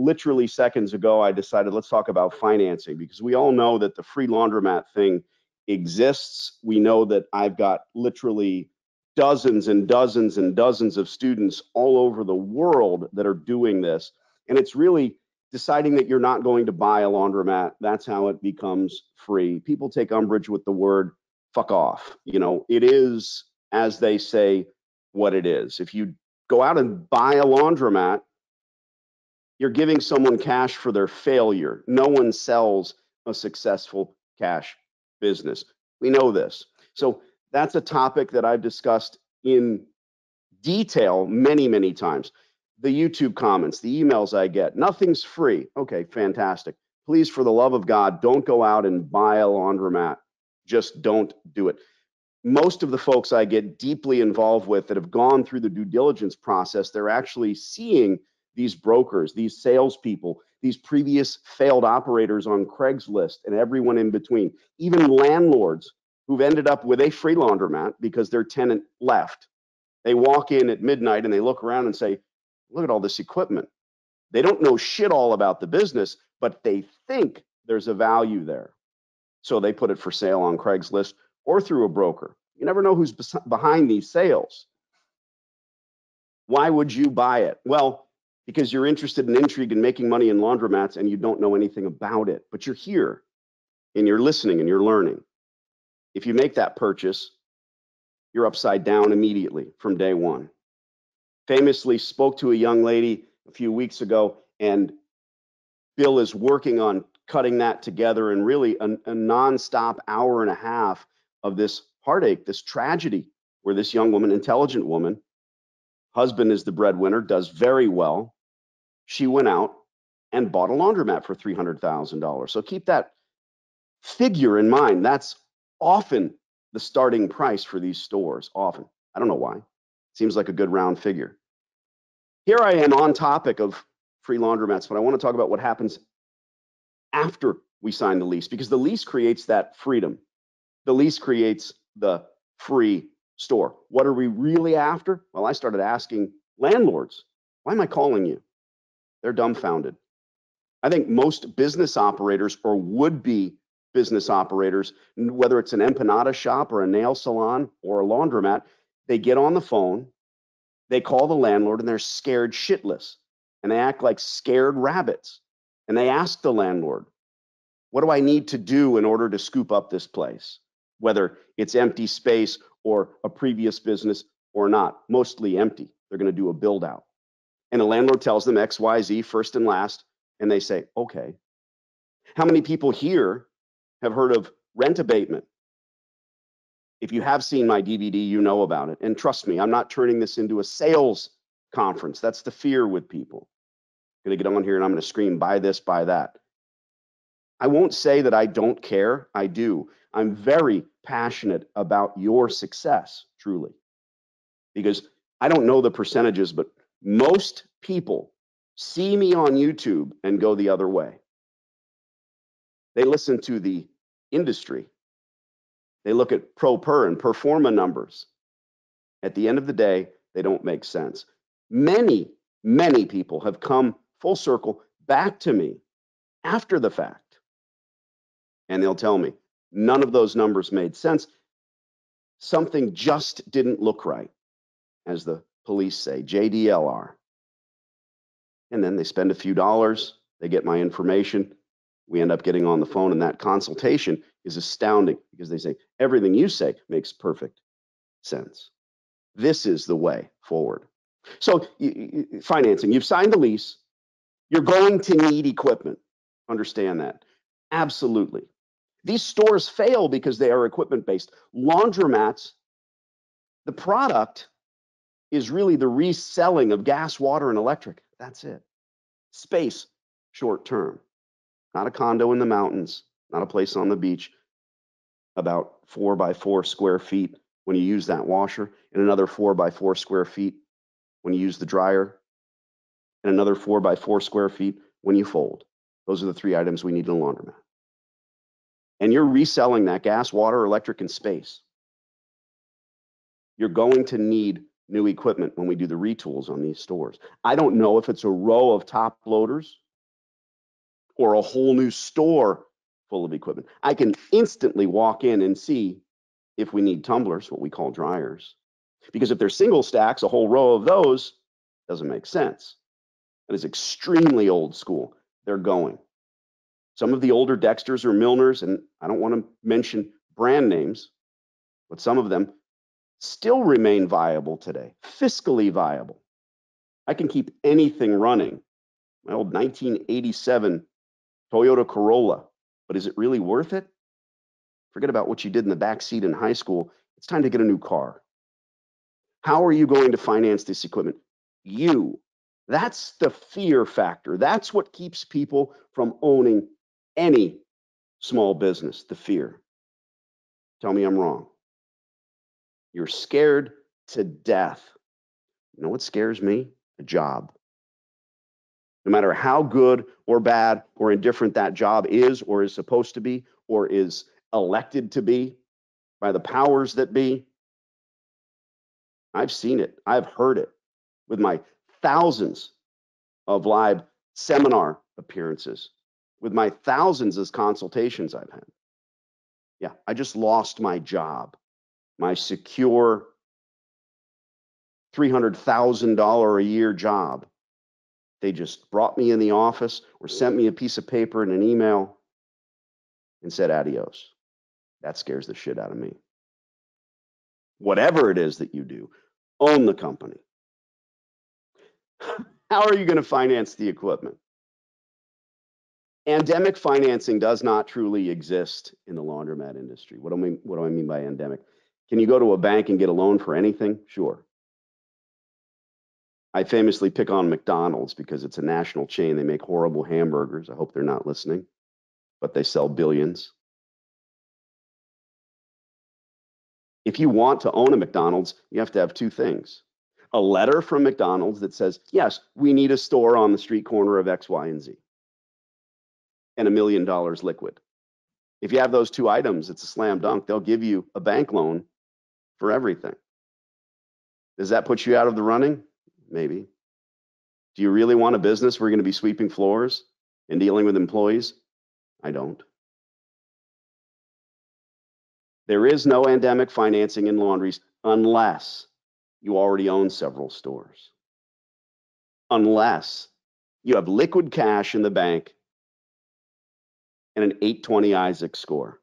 literally seconds ago, I decided let's talk about financing, because we all know that the free laundromat thing exists. We know that I've got literally dozens and dozens and dozens of students all over the world that are doing this. And it's really deciding that you're not going to buy a laundromat. That's how it becomes free. People take umbrage with the word fuck off. You know, it is, as they say, what it is. If you go out and buy a laundromat, you're giving someone cash for their failure. No one sells a successful cash business. We know this. So that's a topic that I've discussed in detail many, many times. The YouTube comments, the emails I get, nothing's free. Okay, fantastic. Please, for the love of God, don't go out and buy a laundromat. Just don't do it. Most of the folks I get deeply involved with that have gone through the due diligence process, they're actually seeing these brokers, these salespeople, these previous failed operators on Craigslist and everyone in between, even landlords who've ended up with a free laundromat because their tenant left. They walk in at midnight and they look around and say, look at all this equipment. They don't know shit all about the business, but they think there's a value there. So they put it for sale on Craigslist or through a broker. You never know who's behind these sales. Why would you buy it? Well, because you're interested in intrigue and making money in laundromats and you don't know anything about it, but you're here and you're listening and you're learning. If you make that purchase, you're upside down immediately from day one. Famously spoke to a young lady a few weeks ago, and Bill is working on cutting that together, and really a nonstop hour and a half of this heartache, this tragedy, where this young woman, intelligent woman, husband is the breadwinner, does very well. She went out and bought a laundromat for $300,000. So keep that figure in mind. That's often the starting price for these stores, often. I don't know why. Seems like a good round figure. Here I am on topic of free laundromats, but I want to talk about what happens after we sign the lease, because the lease creates that freedom. The lease creates the free store. What are we really after? Well, I started asking landlords, why am I calling you? They're dumbfounded. I think most business operators or would-be business operators, whether it's an empanada shop or a nail salon or a laundromat, they get on the phone, they call the landlord, and they're scared shitless. And they act like scared rabbits. And they ask the landlord, what do I need to do in order to scoop up this place? Whether it's empty space or a previous business or not, mostly empty. They're going to do a build out. And the landlord tells them X, Y, Z, first and last, and they say, okay. How many people here have heard of rent abatement? If you have seen my DVD, you know about it. And trust me, I'm not turning this into a sales conference. That's the fear with people. I'm going to get on here and I'm going to scream, buy this, buy that. I won't say that I don't care. I do. I'm very passionate about your success, truly. Because I don't know the percentages, but most people see me on YouTube and go the other way. They listen to the industry. They look at pro per and per forma numbers. At the end of the day, they don't make sense. Many, many people have come full circle back to me after the fact. And they'll tell me, none of those numbers made sense. Something just didn't look right, as the police say, JDLR. And then they spend a few dollars, they get my information, we end up getting on the phone, and that consultation is astounding because they say, everything you say makes perfect sense. This is the way forward. So financing, you've signed the lease, you're going to need equipment. Understand that. Absolutely. These stores fail because they are equipment-based. Laundromats, the product is really the reselling of gas, water, and electric. That's it. Space, short term. Not a condo in the mountains, not a place on the beach, about 4 by 4 square feet when you use that washer, and another 4 by 4 square feet when you use the dryer, and another 4 by 4 square feet when you fold. Those are the 3 items we need in a laundromat. And you're reselling that gas, water, electric, and space. You're going to need new equipment when we do the retools on these stores. I don't know if it's a row of top loaders or a whole new store full of equipment. I can instantly walk in and see if we need tumblers, what we call dryers. Because if they're single stacks, a whole row of those doesn't make sense. That is extremely old school. They're going. Some of the older Dexters or Milners, and I don't want to mention brand names, but some of them still remain viable today, fiscally viable. I can keep anything running. My old 1987 Toyota Corolla, but is it really worth it? Forget about what you did in the back seat in high school. It's time to get a new car. How are you going to finance this equipment? You. That's the fear factor. That's what keeps people from owning any small business, the fear. Tell me I'm wrong. You're scared to death. You know what scares me? A job. No matter how good or bad or indifferent that job is or is supposed to be or is elected to be by the powers that be, I've seen it. I've heard it with my thousands of live seminar appearances, with my thousands of consultations I've had. Yeah, I just lost my job, my secure $300,000 a year job. They just brought me in the office or sent me a piece of paper and an email and said adios. That scares the shit out of me. Whatever it is that you do, own the company. How are you going to finance the equipment? Endemic financing does not truly exist in the laundromat industry. What do I mean by endemic? Can you go to a bank and get a loan for anything? Sure. I famously pick on McDonald's because it's a national chain. They make horrible hamburgers. I hope they're not listening, but they sell billions. If you want to own a McDonald's, you have to have two things. A letter from McDonald's that says, yes, we need a store on the street corner of X, Y, and Z, and $1 million liquid. If you have those two items, it's a slam dunk. They'll give you a bank loan for everything. Does that put you out of the running? Maybe. Do you really want a business where you're going to be sweeping floors and dealing with employees? I don't. There is no endemic financing in laundries unless you already own several stores. Unless you have liquid cash in the bank and an 820 Isaac score.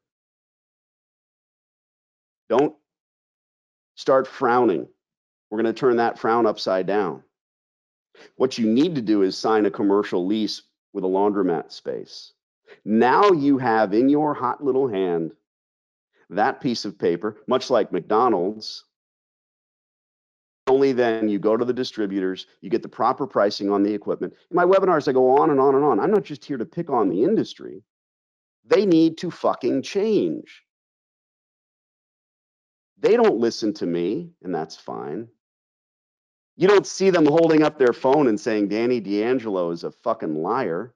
Don't start frowning. We're going to turn that frown upside down. What you need to do is sign a commercial lease with a laundromat space. Now you have in your hot little hand that piece of paper, much like McDonald's. Only then you go to the distributors, you get the proper pricing on the equipment. In my webinars, I go on and on and on. I'm not just here to pick on the industry. They need to fucking change. They don't listen to me, and that's fine. You don't see them holding up their phone and saying Danny D'Angelo is a fucking liar,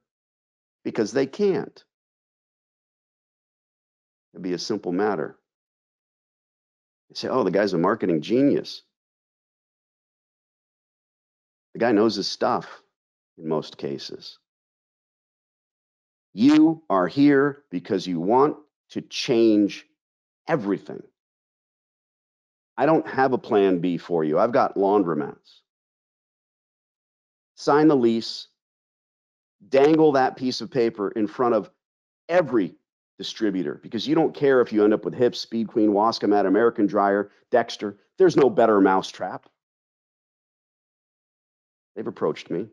because they can't. It'd be a simple matter. They say, oh, the guy's a marketing genius. The guy knows his stuff in most cases. You are here because you want to change everything. I don't have a plan B for you. I've got laundromats. Sign the lease, dangle that piece of paper in front of every distributor, because you don't care if you end up with Hips, Speed Queen, Wascomat, American Dryer, Dexter. There's no better mousetrap. They've approached me.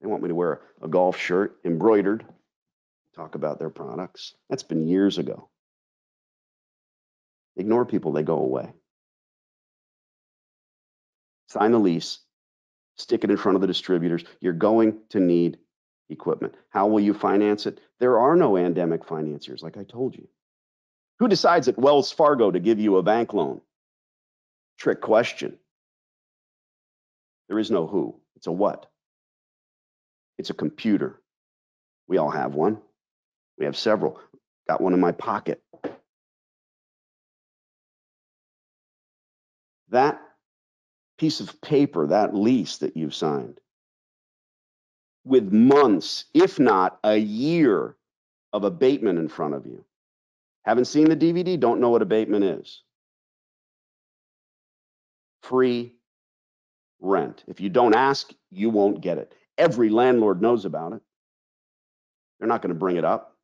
They want me to wear a golf shirt embroidered, talk about their products. That's been years ago. Ignore people, they go away. Sign the lease, stick it in front of the distributors. You're going to need equipment. How will you finance it? There are no endemic financiers, like I told you. Who decides at Wells Fargo to give you a bank loan? Trick question. There is no who. It's a what. It's a computer. We all have one. We have several. Got one in my pocket. That piece of paper, that lease that you've signed, with months, if not a year, of abatement in front of you. Haven't seen the DVD, don't know what abatement is. Free rent. If you don't ask, you won't get it. Every landlord knows about it. They're not going to bring it up.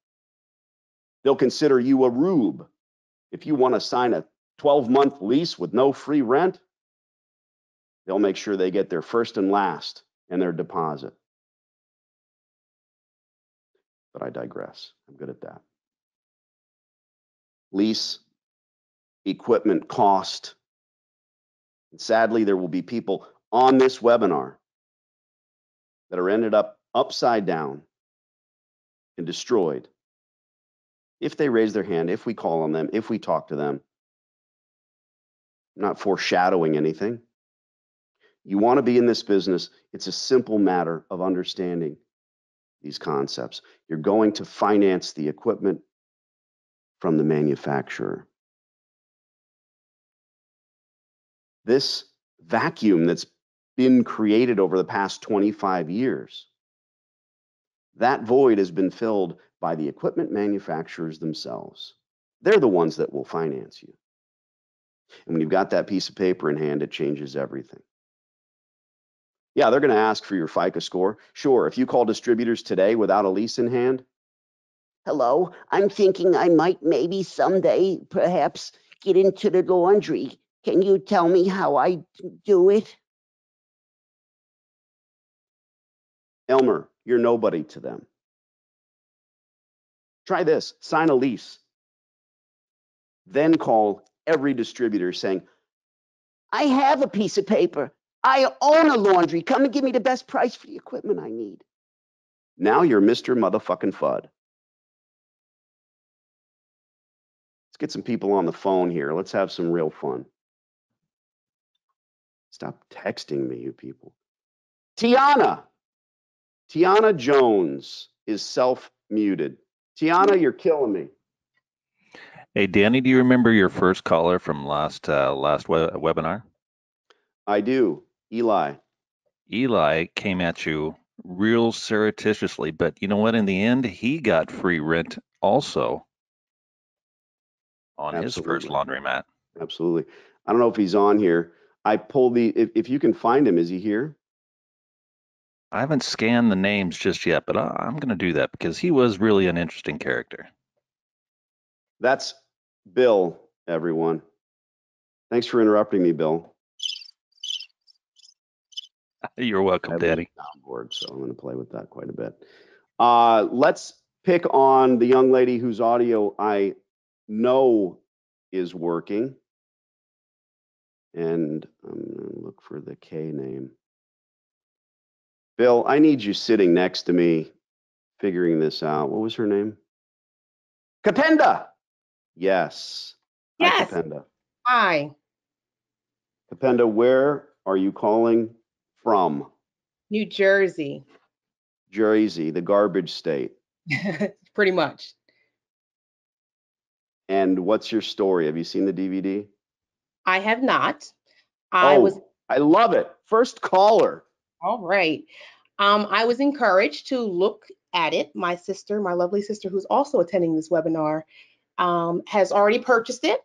They'll consider you a rube. If you want to sign a 12-month lease with no free rent, they'll make sure they get their first and last and their deposit. But I digress. I'm good at that. Lease, equipment cost. And sadly, there will be people on this webinar that are ended up upside down and destroyed if they raise their hand, if we call on them, if we talk to them. I'm not foreshadowing anything. You want to be in this business, it's a simple matter of understanding these concepts. You're going to finance the equipment from the manufacturer. This vacuum that's been created over the past 25 years, that void has been filled by the equipment manufacturers themselves. They're the ones that will finance you. And when you've got that piece of paper in hand, it changes everything. Yeah, they're going to ask for your FICO score. Sure, if you call distributors today without a lease in hand, hello, I'm thinking I might maybe someday perhaps get into the laundry. Can you tell me how I do it? Elmer, you're nobody to them. Try this, sign a lease. Then call every distributor saying, I have a piece of paper. I own a laundry. Come and give me the best price for the equipment I need. Now you're Mr. Motherfucking Fudd. Let's get some people on the phone here. Let's have some real fun. Stop texting me, you people. Tiana Jones is self-muted. Tiana, you're killing me. Hey, Danny, do you remember your first caller from last webinar? I do. Eli. Eli came at you real surreptitiously, but you know what? In the end, he got free rent also on his first laundromat. Absolutely. I don't know if he's on here. I pulled the, if you can find him, is he here? I haven't scanned the names just yet, but I'm going to do that because he was really an interesting character. That's Bill, everyone. Thanks for interrupting me, Bill. You're welcome, Daddy. Soundboard, so I'm going to play with that quite a bit. Let's pick on the young lady whose audio I know is working. And I'm going to look for the K name. Bill, I need you sitting next to me figuring this out. What was her name? Kapenda. Yes. Yes. Hi, Kapenda. Hi. Kapenda, where are you calling from? New Jersey. Jersey, the garbage state. Pretty much. And what's your story? Have you seen the DVD? I have not. I love it. First caller. All right. I was encouraged to look at it. My sister, my lovely sister, who's also attending this webinar, has already purchased it,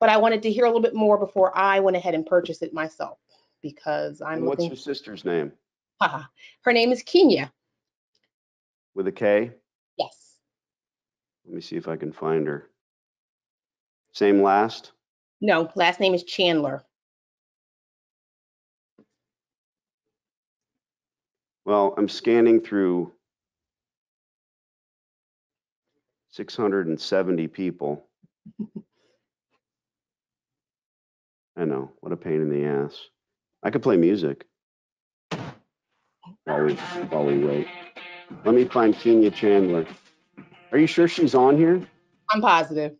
but I wanted to hear a little bit more before I went ahead and purchased it myself because I'm and what's your sister's name? Her name is Kenya. With a K? Yes. Let me see if I can find her. Same last? No, last name is Chandler. Well, I'm scanning through 670 people. I know, what a pain in the ass. I could play music while we wait. Let me find Kenya Chandler. Are you sure she's on here? I'm positive.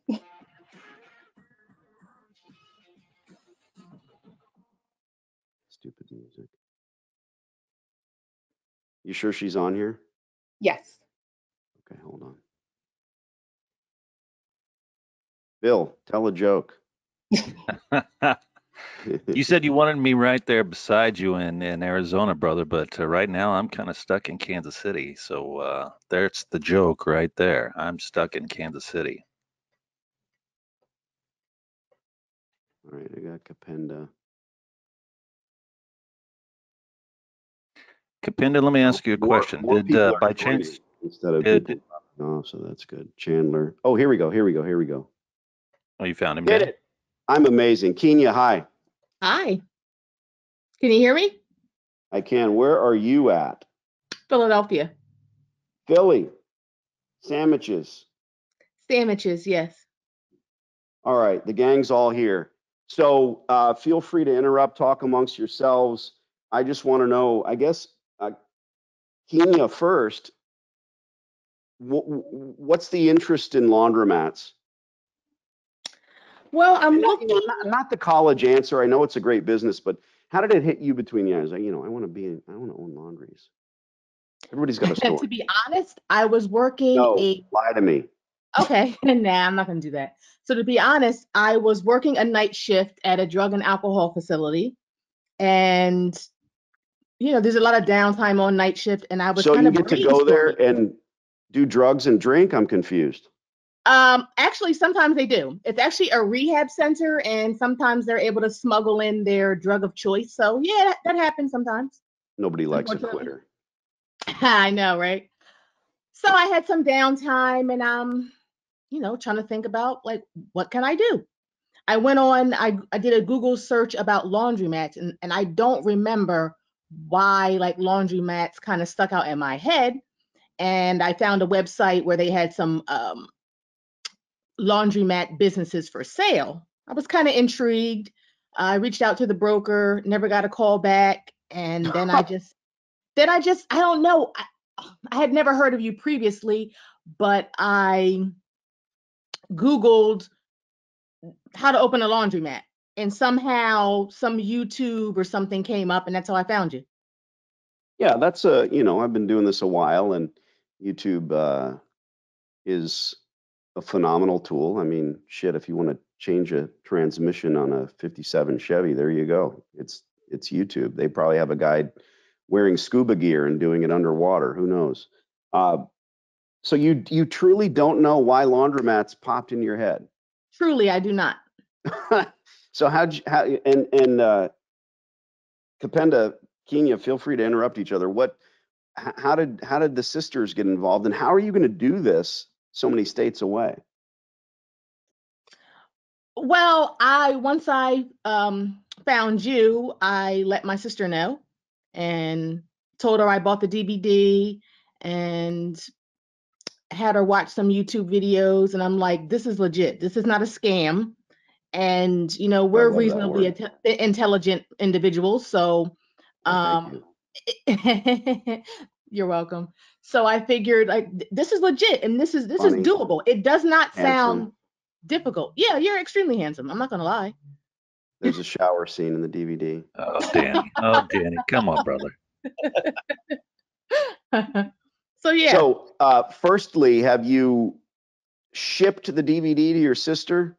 Stupid music. You sure she's on here? Yes. Okay, hold on. Bill, tell a joke. You said you wanted me right there beside you in Arizona, brother, but right now I'm kind of stuck in Kansas City. So there's the joke right there. I'm stuck in Kansas City. All right, I got Capenda. Kapinda, let me ask you a More question. people Did are by joining chance instead of did people dropping off, so that's good. Chandler. Oh, here we go. Here we go. Here we go. oh you found him? Did Dan? it. I'm amazing. Kenya, hi. Hi. Can you hear me? I can. Where are you at? Philadelphia. Philly. Sandwiches. Sandwiches, yes. All right, the gang's all here. So feel free to interrupt, talk amongst yourselves. I just want to know, I guess, Kenya first, what's the interest in laundromats? Well, I'm And looking. not the college answer. I know it's a great business, but how did it hit you between the eyes? Like, I want to own laundries. Everybody's got a story. To be honest, I was working No, lie to me. Okay, nah, I'm not gonna do that. So to be honest, I was working a night shift at a drug and alcohol facility, and there's a lot of downtime on night shift, and I was So kind you of get to go there brainstorming. and do drugs and drink? I'm confused. Actually, sometimes they do. It's actually a rehab center, and sometimes they're able to smuggle in their drug of choice. So yeah, that happens sometimes. Nobody likes a Unfortunately. quitter. I know, right? So I had some downtime, and I'm, trying to think about like what can I do? I went on, I did a Google search about laundromats, and I don't remember why like laundromats kind of stuck out in my head. And I found a website where they had some laundromat businesses for sale. I was kind of intrigued. I reached out to the broker, never got a call back, and then I don't know. I had never heard of you previously, but I Googled how to open a laundromat, and somehow some YouTube or something came up, and that's how I found you. Yeah, that's I've been doing this a while, and YouTube is a phenomenal tool. I mean, shit, if you want to change a transmission on a 57 Chevy, there you go. It's YouTube. They probably have a guy wearing scuba gear and doing it underwater. Who knows? So you truly don't know why laundromats popped in your head. Truly, I do not. So Kapenda, Kenya, feel free to interrupt each other. How did the sisters get involved, and how are you going to do this so many states away? Well, once I found you, I let my sister know and told her I bought the DVD and had her watch some YouTube videos, and I'm like, this is legit. This is not a scam. And we're love that reasonably word. intelligent individuals, so Oh, thank you. you're welcome. So I figured like this is legit, and this is Funny, doable. It does not sound handsome. difficult. Yeah, you're extremely handsome. I'm not gonna lie. There's a shower scene in the DVD. Oh, Danny. Oh, Danny. Come on, brother. So yeah, So, firstly, have you shipped the DVD to your sister?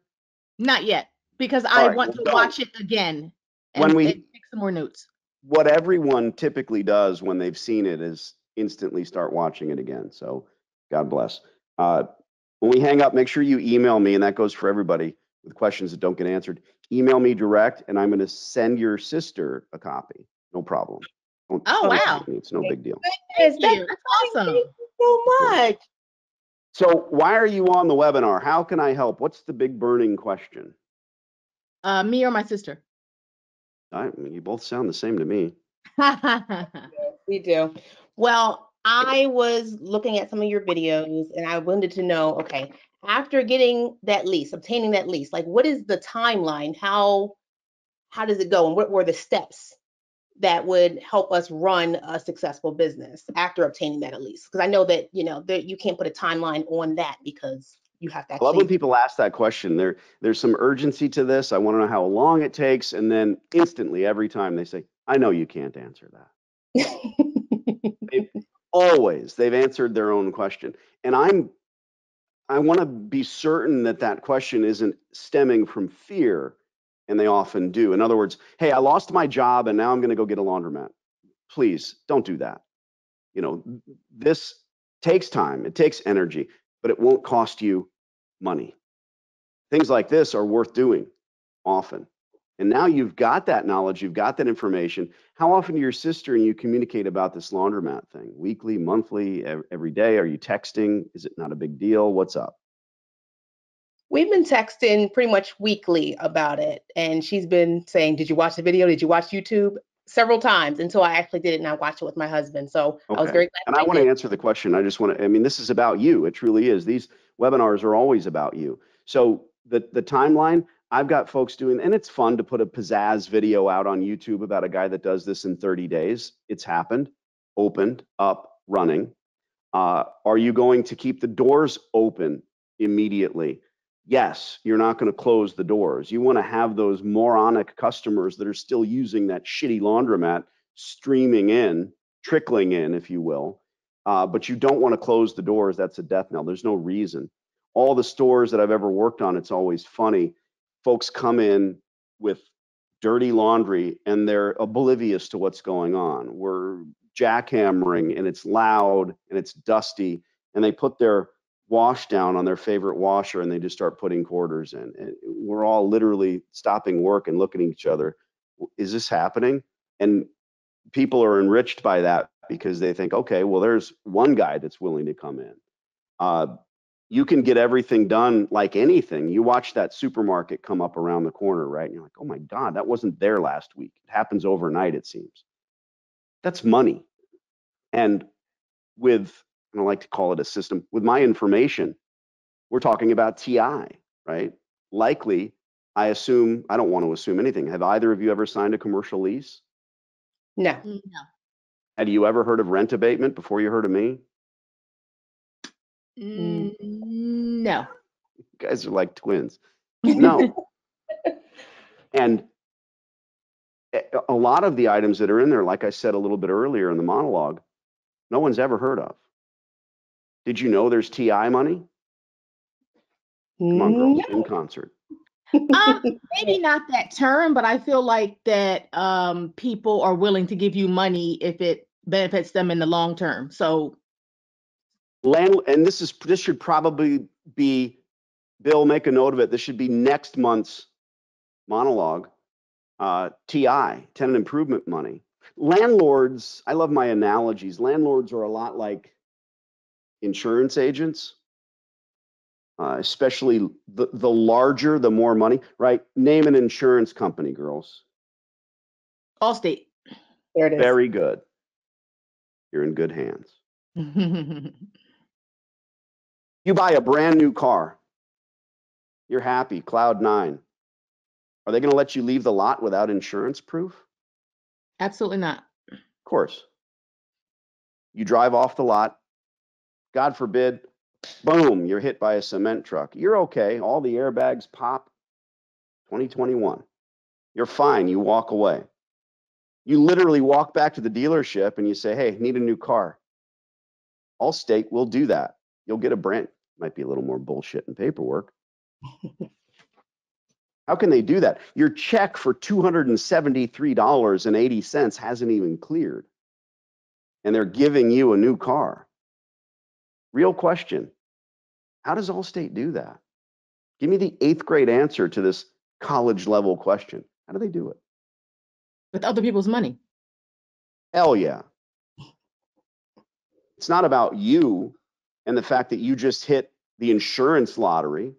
not yet, because All I right, want well, to don't. watch it again When and we take some more notes. What everyone typically does when they've seen it is instantly start watching it again. So God bless. When we hang up, make sure you email me, and that goes for everybody with questions that don't get answered. Email me direct, and I'm going to send your sister a copy. No problem. Don't Wow. thank me. It's no big deal. Thank you. That's awesome. Thank you so much. So why are you on the webinar? How can I help? What's the big burning question? Me or my sister? I mean, you both sound the same to me. We do. Well, I was looking at some of your videos, and I wanted to know, okay, after getting that lease, obtaining that lease, like what is the timeline? How does it go, and what were the steps that would help us run a successful business after obtaining that lease? Because I know that that you can't put a timeline on that because you have to I love when actually. people ask that question. There's some urgency to this. I want to know how long it takes, and then instantly, every time they say, "I know you can't answer that." They've answered their own question, and I want to be certain that that question isn't stemming from fear. and they often do. In other words, hey, I lost my job and now I'm going to go get a laundromat. Please don't do that. You know, this takes time, it takes energy, but it won't cost you money. Things like this are worth doing often. And now you've got that knowledge, you've got that information. How often do your sister and you communicate about this laundromat thing? Weekly, monthly, every day? Are you texting? Is it not a big deal? What's up? We've been texting pretty much weekly about it. And she's been saying, did you watch the video? Did you watch YouTube? Several times until I actually did it and I watched it with my husband. So I was very glad. And I want to answer the question. I just want to, I mean, this is about you. It truly is. These webinars are always about you. So the timeline, I've got folks doing, and it's fun to put a pizzazz video out on YouTube about a guy that does this in 30 days. It's happened, opened, up, running. Are you going to keep the doors open immediately? Yes, you're not going to close the doors. You want to have those moronic customers that are still using that shitty laundromat streaming in, trickling in, if you will. But you don't want to close the doors. That's a death knell. There's no reason. All the stores that I've ever worked on, it's always funny. Folks come in with dirty laundry and they're oblivious to what's going on. We're jackhammering and it's loud and it's dusty, and they put their wash down on their favorite washer and they just start putting quarters in. And we're all literally stopping work and looking at each other. Is this happening? And people are enriched by that because they think, okay, well, there's one guy that's willing to come in. You can get everything done like anything. You watch that supermarket come up around the corner, right? And you're like, oh my God, that wasn't there last week. It happens overnight, it seems. That's money. And with, I don't like to call it a system, with my information, we're talking about TI, right? Likely, I assume, I don't want to assume anything. Have either of you ever signed a commercial lease? No. No. Had you ever heard of rent abatement before you heard of me? No. You guys are like twins. No. And a lot of the items that are in there, like I said a little bit earlier in the monologue, no one's ever heard of. Did you know there's TI money? Come on, girls, in concert. Maybe not that term, but I feel like that people are willing to give you money if it benefits them in the long term. So And this should probably be, Bill, make a note of it. This should be next month's monologue. TI, tenant improvement money. Landlords, I love my analogies. Landlords are a lot like insurance agents, especially the larger, the more money, right? Name an insurance company, girls. Allstate. There it is. Very good. You're in good hands. You buy a brand new car. You're happy, cloud nine. Are they going to let you leave the lot without insurance proof? Absolutely not. Of course. You drive off the lot. God forbid, boom, you're hit by a cement truck. You're okay. All the airbags pop. 2021. You're fine. You walk away. You literally walk back to the dealership and you say, hey, need a new car. Allstate will do that. You'll get a brand. Might be a little more bullshit and paperwork. How can they do that? Your check for $273.80 hasn't even cleared, and they're giving you a new car. Real question. How does Allstate do that? Give me the 8th grade answer to this college level question. How do they do it? With other people's money. Hell yeah. It's not about you and the fact that you just hit the insurance lottery.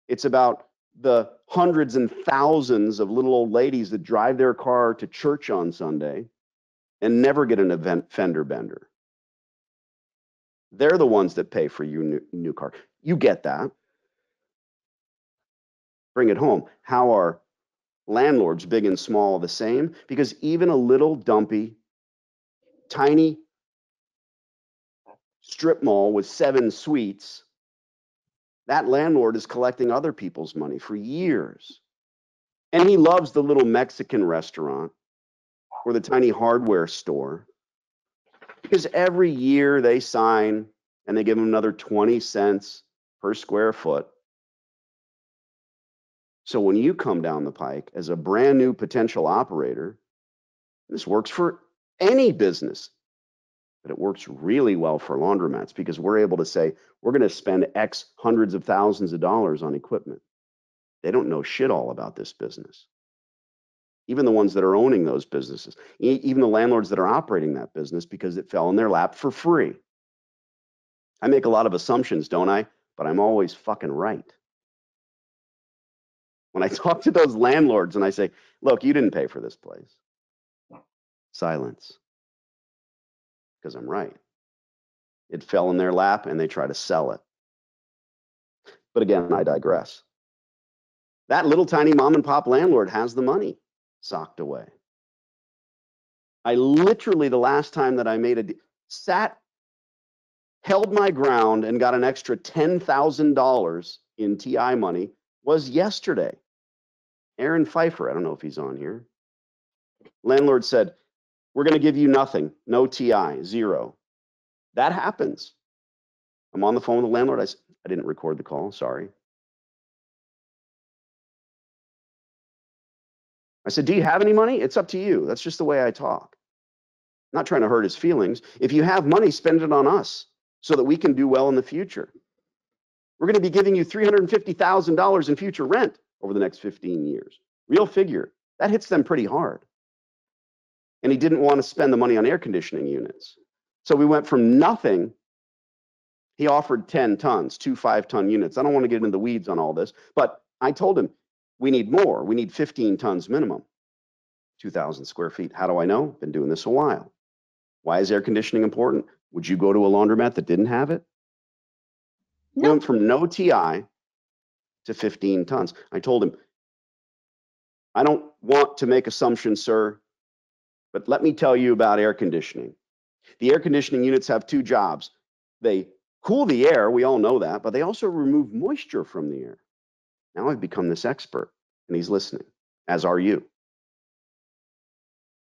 It's about the hundreds and thousands of little old ladies that drive their car to church on Sunday and never get an event fender bender. They're the ones that pay for your new car. You get that. Bring it home. How are landlords, big and small, the same? Because even a little dumpy, tiny strip mall with 7 suites, that landlord is collecting other people's money for years. And he loves the little Mexican restaurant or the tiny hardware store, because every year they sign and they give him another 20 cents per square foot. So when you come down the pike as a brand new potential operator, this works for any business, but it works really well for laundromats because we're able to say, we're going to spend X hundreds of thousands of dollars on equipment. They don't know shit all about this business. Even the ones that are owning those businesses, even the landlords that are operating that business because it fell in their lap for free. I make a lot of assumptions, don't I? But I'm always fucking right. When I talk to those landlords and I say, look, you didn't pay for this place. Silence. Because I'm right. It fell in their lap and they try to sell it. But again, I digress. That little tiny mom and pop landlord has the money socked away. I literally, the last time that I made held my ground and got an extra $10,000 in TI money was yesterday. Aaron Pfeiffer, I don't know if he's on here. Landlord said, we're going to give you nothing, no TI, zero. That happens. I'm on the phone with the landlord. I didn't record the call, sorry. I said, do you have any money? It's up to you. That's just the way I talk. I'm not trying to hurt his feelings. If you have money, spend it on us so that we can do well in the future. We're going to be giving you $350,000 in future rent over the next 15 years. Real figure. That hits them pretty hard. And he didn't want to spend the money on air conditioning units. So we went from nothing. He offered 10 tons, 2 5-ton units. I don't want to get into the weeds on all this, but I told him, we need more. We need 15 tons minimum, 2,000 square feet. How do I know? Been doing this a while. Why is air conditioning important? Would you go to a laundromat that didn't have it? No. Went from no TI to 15 tons. I told him, I don't want to make assumptions, sir, but let me tell you about air conditioning. The air conditioning units have 2 jobs. They cool the air, we all know that, but they also remove moisture from the air. Now I've become this expert, and he's listening, as are you.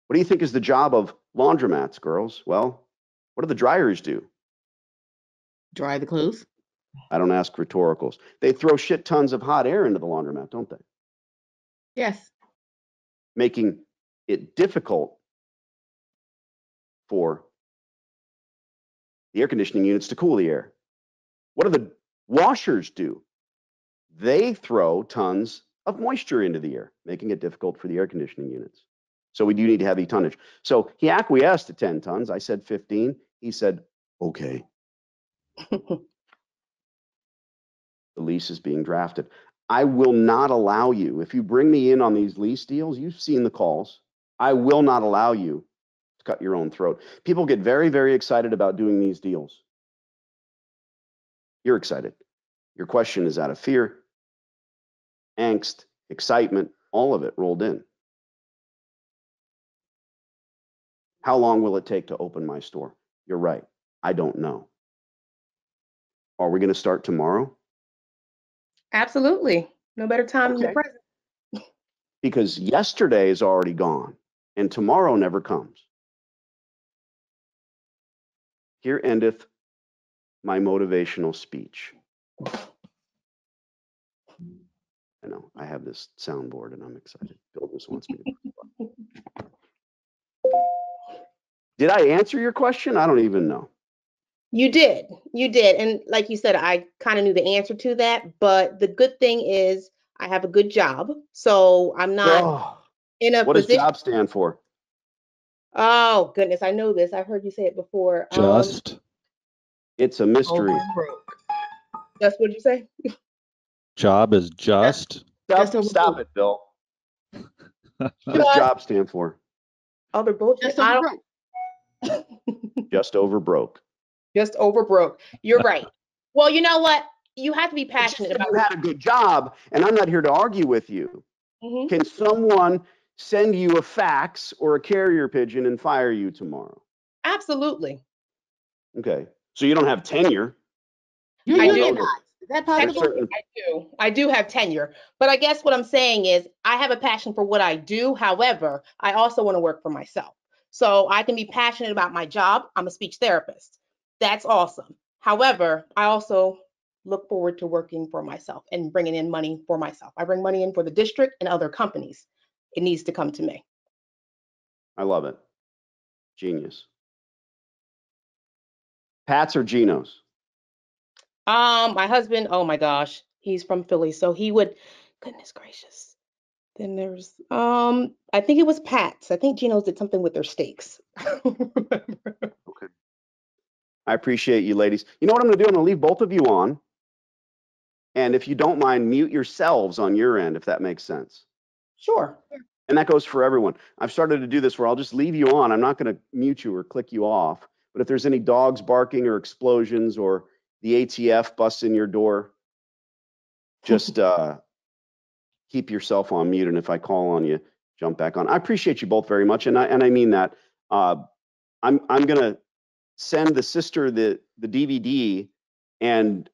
What do you think is the job of laundromats, girls? Well, what do the dryers do? Dry the clothes. I don't ask rhetoricals. They throw shit tons of hot air into the laundromat, don't they? Yes. Making it difficult for the air conditioning units to cool the air. What do the washers do? They throw tons of moisture into the air, making it difficult for the air conditioning units. So we do need heavy tonnage. So he acquiesced to 10 tons. I said 15. He said, okay. The lease is being drafted. I will not allow you, if you bring me in on these lease deals, you've seen the calls, I will not allow you to cut your own throat. People get very, very excited about doing these deals. You're excited. Your question is out of fear, angst, excitement, all of it rolled in. How long will it take to open my store? You're right. I don't know. Are we going to start tomorrow? Absolutely. No better time than the Okay. present. Because yesterday is already gone and tomorrow never comes. Here endeth my motivational speech. I know, I have this soundboard and I'm excited. Bill just wants me to. Did I answer your question? I don't even know. You did. And like you said, I kind of knew the answer to that. But the good thing is I have a good job. So I'm not in a What does position. job stand for? Oh, goodness. I know this. I've heard you say it before. Just. It's a mystery. That's what you say? Job is just. Stop it, Bill. What does job stand for? Other bullshit. Just over broke. Just over broke. You're right. Well, you know what? You have to be passionate about You had a good job, and I'm not here to argue with you. Mm-hmm. Can someone send you a fax or a carrier pigeon and fire you tomorrow? Absolutely. Okay. So you don't have tenure. You're I do. unionized. Is that possible? I do have tenure. But I guess what I'm saying is I have a passion for what I do. However, I also want to work for myself. So I can be passionate about my job. I'm a speech therapist. That's awesome. However, I also look forward to working for myself and bringing in money for myself. I bring money in for the district and other companies. It needs to come to me. I love it. Genius. Pat's or Geno's? My husband, oh my gosh, he's from Philly, so he would, goodness gracious. Then there's, I think it was Pat's. I think Geno's did something with their steaks. Okay. I appreciate you, ladies. You know what I'm going to do? I'm going to leave both of you on. And if you don't mind, mute yourselves on your end, if that makes sense. Sure. And that goes for everyone. I've started to do this where I'll just leave you on. I'm not going to mute you or click you off. But if there's any dogs barking or explosions or the ATF busts in your door, just keep yourself on mute. And if I call on you, jump back on. I appreciate you both very much. And I mean that. I'm going to send the sister the DVD, and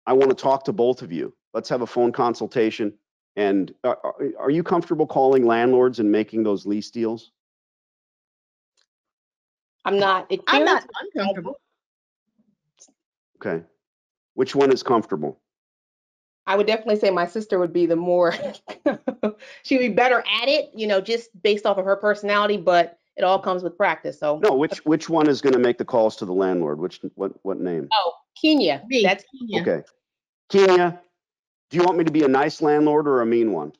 I want to talk to both of you. Let's have a phone consultation. And are you comfortable calling landlords and making those lease deals? I'm not uncomfortable. Okay. Which one is comfortable? I would definitely say my sister would be the more, she'd be better at it, just based off of her personality, but it all comes with practice. So no, which one is going to make the calls to the landlord? What name? Oh, Kenya. Me. That's Kenya. Okay. Kenya, do you want me to be a nice landlord or a mean one?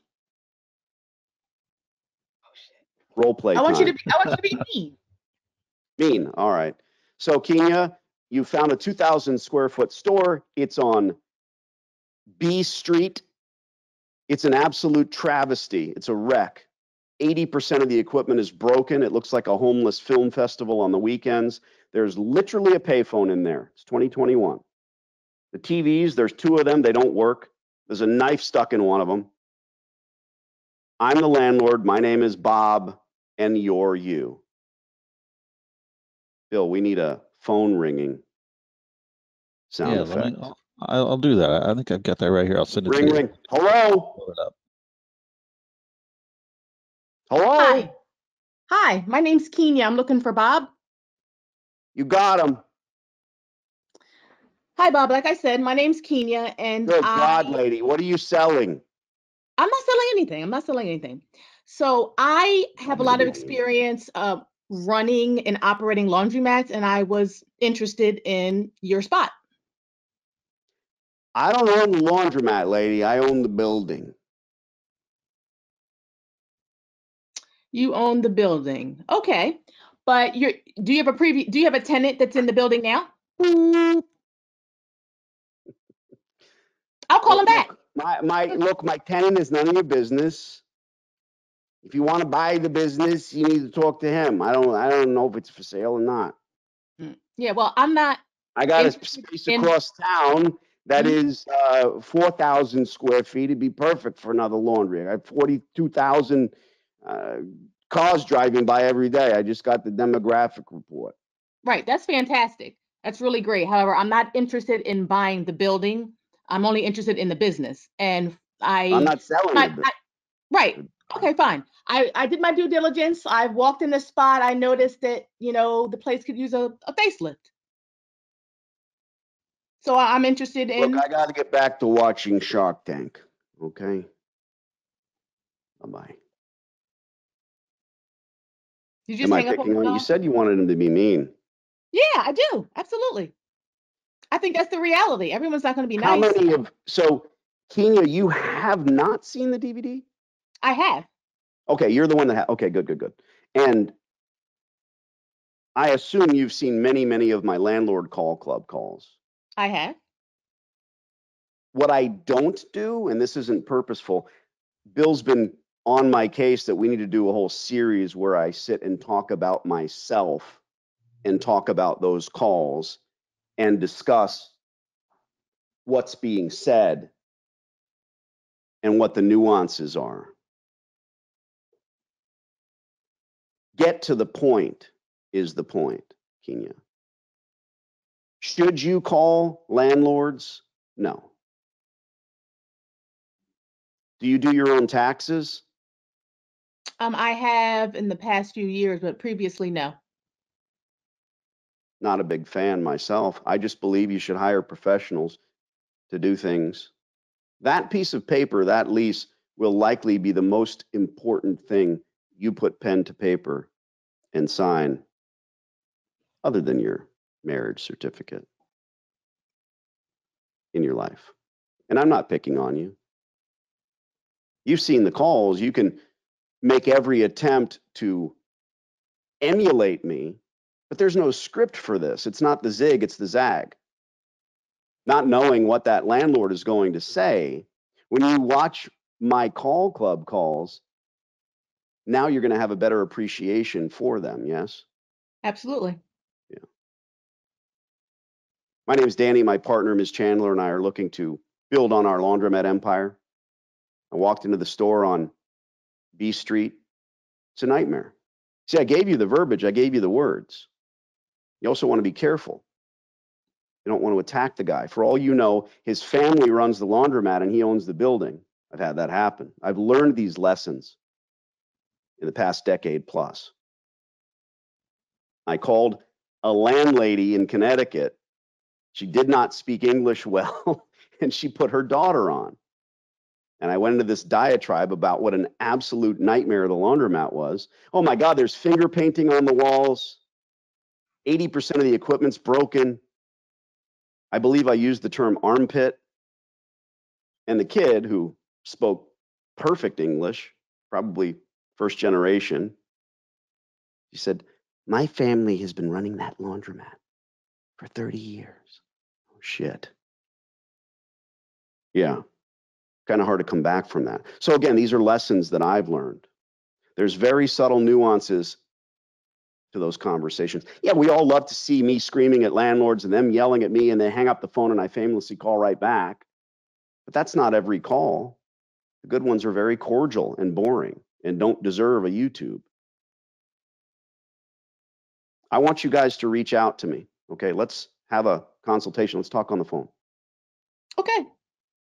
Role play I want you time. to be mean. Mean. All right. So Kenya, you found a 2,000 square foot store. It's on B Street. It's an absolute travesty. It's a wreck. 80% of the equipment is broken. It looks like a homeless film festival on the weekends. There's literally a payphone in there. It's 2021. The TVs, there's 2 of them. They don't work. There's a knife stuck in one of them. I'm the landlord. My name is Bob, and you're you. Bill, we need a phone ringing sound effect. I'll do that. I think I've got that right here. I'll send it to Ring, you. ring. Hello? Pull it up. Hello? Hi, my name's Kenya. I'm looking for Bob. You got him. Hi, Bob. Like I said, my name's Kenya, and Good God, lady. What are you selling? I'm not selling anything. I'm not selling anything. So I have a lot of experience running and operating laundromats, and I was interested in your spot. I don't own the laundromat, lady. I own the building. You own the building. Okay. But do you have a tenant that's in the building now? I'll call him back. My tenant is none of your business. If you want to buy the business, you need to talk to him. I don't know if it's for sale or not. Yeah, well, I'm not. I got a space across town that is 4,000 square feet. It'd be perfect for another laundry. I have 42,000 cars driving by every day. I just got the demographic report. Right, that's fantastic. That's really great. However, I'm not interested in buying the building. I'm only interested in the business. And I'm not selling it. Right. Okay, fine. I did my due diligence. I walked in the spot. I noticed that, the place could use a facelift. So I'm interested in. Look, I got to get back to watching Shark Tank. Okay. Bye-bye. You just Am I hang up picking on on you? Said you wanted him to be mean. Yeah, I do. Absolutely. I think that's the reality. Everyone's not going to be How nice. So Kenya, you have not seen the DVD? I have. Okay, you're the one that okay, good. And I assume you've seen many of my landlord call club calls. I have. What I don't do, and this isn't purposeful, Bill's been on my case that we need to do a whole series where I sit and talk about myself and talk about those calls and discuss what's being said and what the nuances are. Get to the point is the point, Kenya. Should you call landlords? No. Do you do your own taxes? I have in the past few years, but previously, no. Not a big fan myself. I just believe you should hire professionals. to do things, that piece of paper, that lease, will likely be the most important thing you put pen to paper and sign, other than your marriage certificate, in your life. And I'm not picking on you. You've seen the calls. You can make every attempt to emulate me, but there's no script for this. It's not the zig, it's the zag. Not knowing what that landlord is going to say. When you watch my call club calls, now you're going to have a better appreciation for them, yes? Absolutely. Yeah. My name is Danny. My partner, Ms. Chandler, and I are looking to build on our laundromat empire. I walked into the store on B Street. It's a nightmare. See, I gave you the verbiage. I gave you the words. You also want to be careful. You don't want to attack the guy. For all you know, his family runs the laundromat and he owns the building. I've had that happen. I've learned these lessons in the past decade plus. I called a landlady in Connecticut. She did not speak English well, and she put her daughter on. And I went into this diatribe about what an absolute nightmare the laundromat was. Oh my God, there's finger painting on the walls. 80% of the equipment's broken. I believe I used the term armpit. And the kid, who spoke perfect English, probably first generation, he said, my family has been running that laundromat for 30 years. Oh, shit. Yeah, kind of hard to come back from that. So again, these are lessons that I've learned. There's very subtle nuances to those conversations. Yeah, we all love to see me screaming at landlords and them yelling at me, and they hang up the phone and I famously call right back. But that's not every call. The good ones are very cordial and boring and don't deserve a YouTube. I want you guys to reach out to me. Okay, let's have a consultation. Let's talk on the phone. Okay,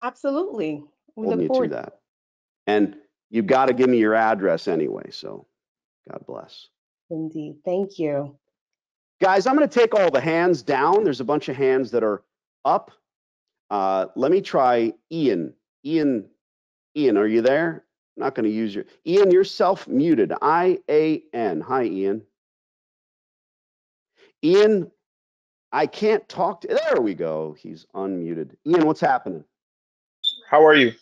absolutely. We Hold me look to forward. that. And you've got to give me your address anyway, so God bless. Indeed. Thank you. Guys, I'm going to take all the hands down. There's a bunch of hands that are up. Let me try Ian. Ian, are you there? I'm not going to use your... Ian, you're self-muted. I-A-N. Hi, Ian. Ian, I can't talk to... There we go. He's unmuted. Ian, what's happening? How are you?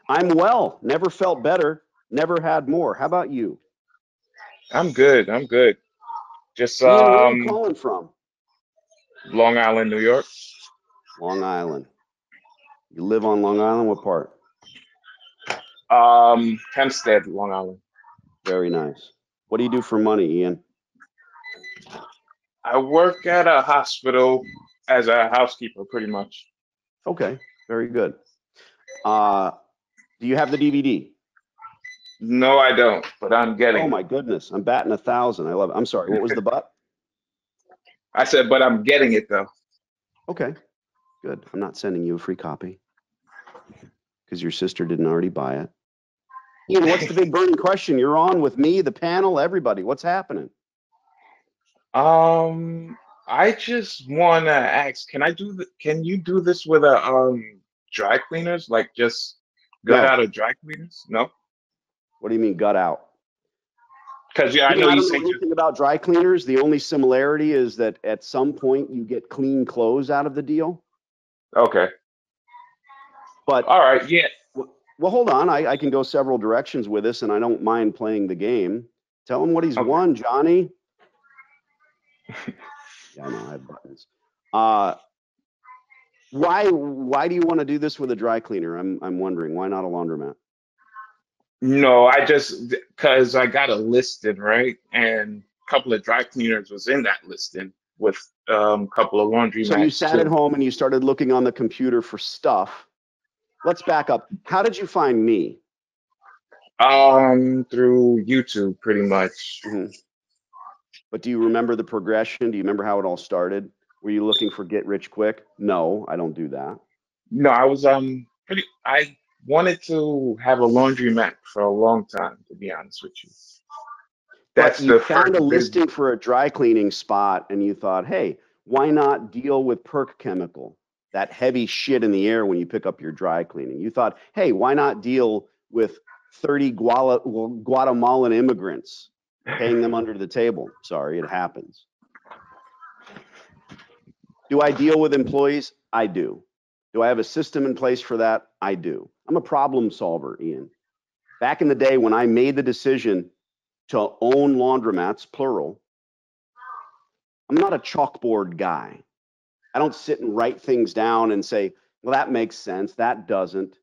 I'm well. Never felt better. Never had more. How about you? I'm good. I'm good. Just Ian, where are you calling from? Long Island, New York. Long Island. You live on Long Island? What part? Hempstead, Long Island. Very nice. What do you do for money, Ian? I work at a hospital as a housekeeper, pretty much. Okay, very good. Do you have the DVD? No, I don't, but I'm getting Oh it. my goodness, I'm batting 1,000. I love it. I'm sorry, what was the but? I said, but I'm getting it though. Okay, good. I'm not sending you a free copy because your sister didn't already buy it. Ian, what's the big burning question? You're on with me, the panel, everybody. What's happening? I just wanna ask, can you do this with a dry cleaners? Like just gut No. out of dry cleaners? No? What do you mean gut out? Because yeah, I Ian, know I you don't know said anything about dry cleaners. The only similarity is that at some point you get clean clothes out of the deal. okay. But All right, yeah. well, hold on. I can go several directions with this, and I don't mind playing the game. Tell him what he's Okay. won, Johnny. Yeah, I know, I have buttons. Why do you want to do this with a dry cleaner? I'm wondering. Why not a laundromat? No, I just because I got a listing, right? And a couple of dry cleaners was in that listing with a couple of laundry So you mats sat at too. home and you started looking on the computer for stuff. Let's back up. How did you find me? Through YouTube, pretty much. Mhm. But do you remember the progression? Do you remember how it all started? Were you looking for get rich quick? No, I don't do that. No, I was I wanted to have a laundry mat for a long time, to be honest with you. But That's you the found a first business. listing for a dry cleaning spot and you thought, hey, why not deal with Perk Chemical? that heavy shit in the air when you pick up your dry cleaning. You thought, hey, why not deal with 30 Guatemalan immigrants, paying them under the table? Sorry, it happens. Do I deal with employees? I do. Do I have a system in place for that? I do. I'm a problem solver, Ian. Back in the day when I made the decision to own laundromats, plural, I'm not a chalkboard guy. I don't sit and write things down and say, well, that makes sense. That doesn't.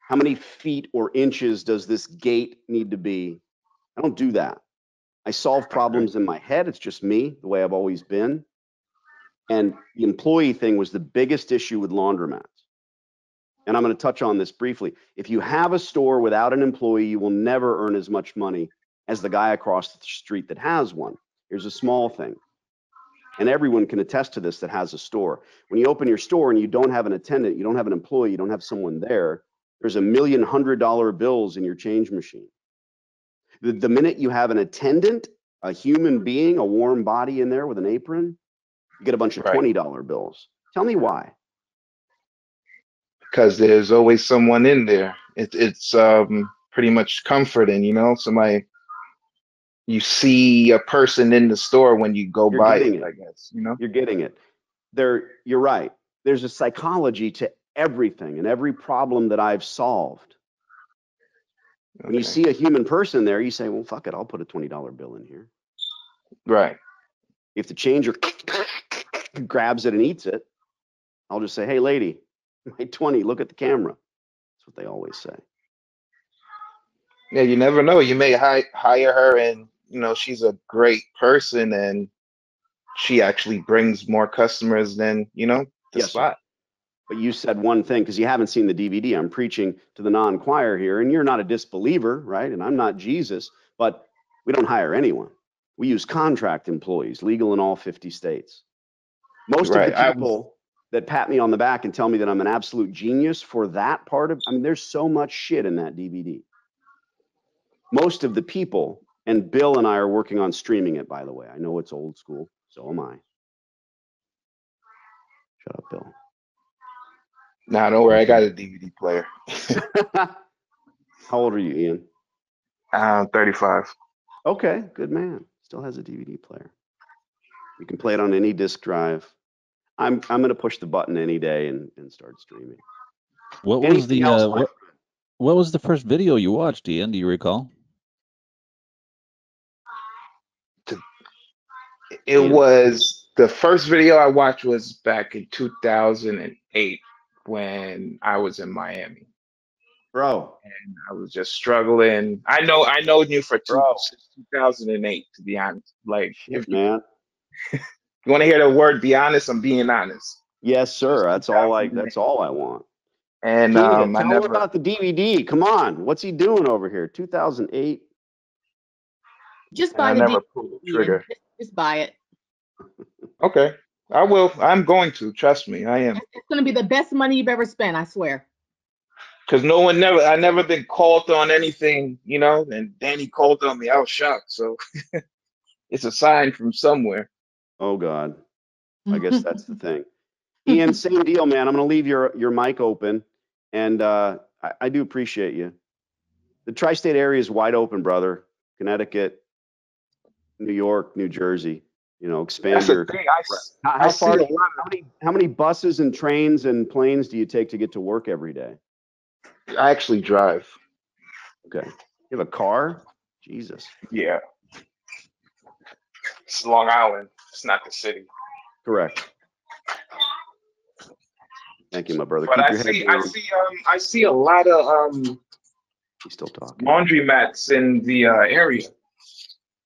How many feet or inches does this gate need to be? I don't do that. I solve problems in my head. It's just me, the way I've always been. And the employee thing was the biggest issue with laundromats. And I'm going to touch on this briefly. If you have a store without an employee, you will never earn as much money as the guy across the street that has one. Here's a small thing. And everyone can attest to this that has a store. When you open your store and you don't have an attendant, you don't have an employee, you don't have someone there, there's $1 million $100 bills in your change machine. The minute you have an attendant, a human being, a warm body in there with an apron, you get a bunch of $20 bills. Tell me why. Because there's always someone in there. It's pretty much comforting, you know. Somebody, you see a person in the store when you go by it, I guess, you know. You're getting it. You're right. There's a psychology to everything and every problem that I've solved. When you see a human person there, you say, well, fuck it, I'll put a $20 bill in here. Right. If the changer grabs it and eats it, I'll just say, hey, lady, my 20, look at the camera. That's what they always say. Yeah, you never know. You may hire her and, you know, she's a great person and she actually brings more customers than, you know, the spot. But you said one thing, because you haven't seen the DVD. I'm preaching to the non-choir here, and you're not a disbeliever, right? And I'm not Jesus, but we don't hire anyone. We use contract employees, legal in all 50 states. Most of the people that pat me on the back and tell me that I'm an absolute genius for that part of, I mean, there's so much shit in that DVD. Most of the people, and Bill and I are working on streaming it, by the way. I know it's old school, so am I. Shut up, Bill. Nah, don't worry, I got a DVD player. How old are you, Ian? I'm 35. Okay, good man. Still has a DVD player. You can play it on any disk drive. I'm going to push the button any day and start streaming. What was the what was the first video you watched, Ian? Do you recall? It was the first video I watched was back in 2008 when I was in Miami. Bro. And I was just struggling. I know you for since 2008, to be honest. Like, shit, man. You want to hear the word "be honest"? I'm being honest. Yes, sir. That's all I want. And tell her about the DVD. Come on. What's he doing over here? 2008. Just buy the DVD. Just buy it. Okay. I will. I'm going to. Trust me. I am. It's going to be the best money you've ever spent, I swear. Because I never been called on anything, you know, and Danny called on me. I was shocked. So it's a sign from somewhere. Oh, God. I guess that's the thing. Ian, same deal, man. I'm going to leave your mic open. And I do appreciate you. The tri-state area is wide open, brother. Connecticut, New York, New Jersey. You know, expand your. How many buses and trains and planes do you take to get to work every day? I actually drive. Okay. You have a car? Jesus. Yeah. It's Long Island. It's not the city. Correct. Thank you, my brother. But I see a lot of He's still talking. Laundromats in the area.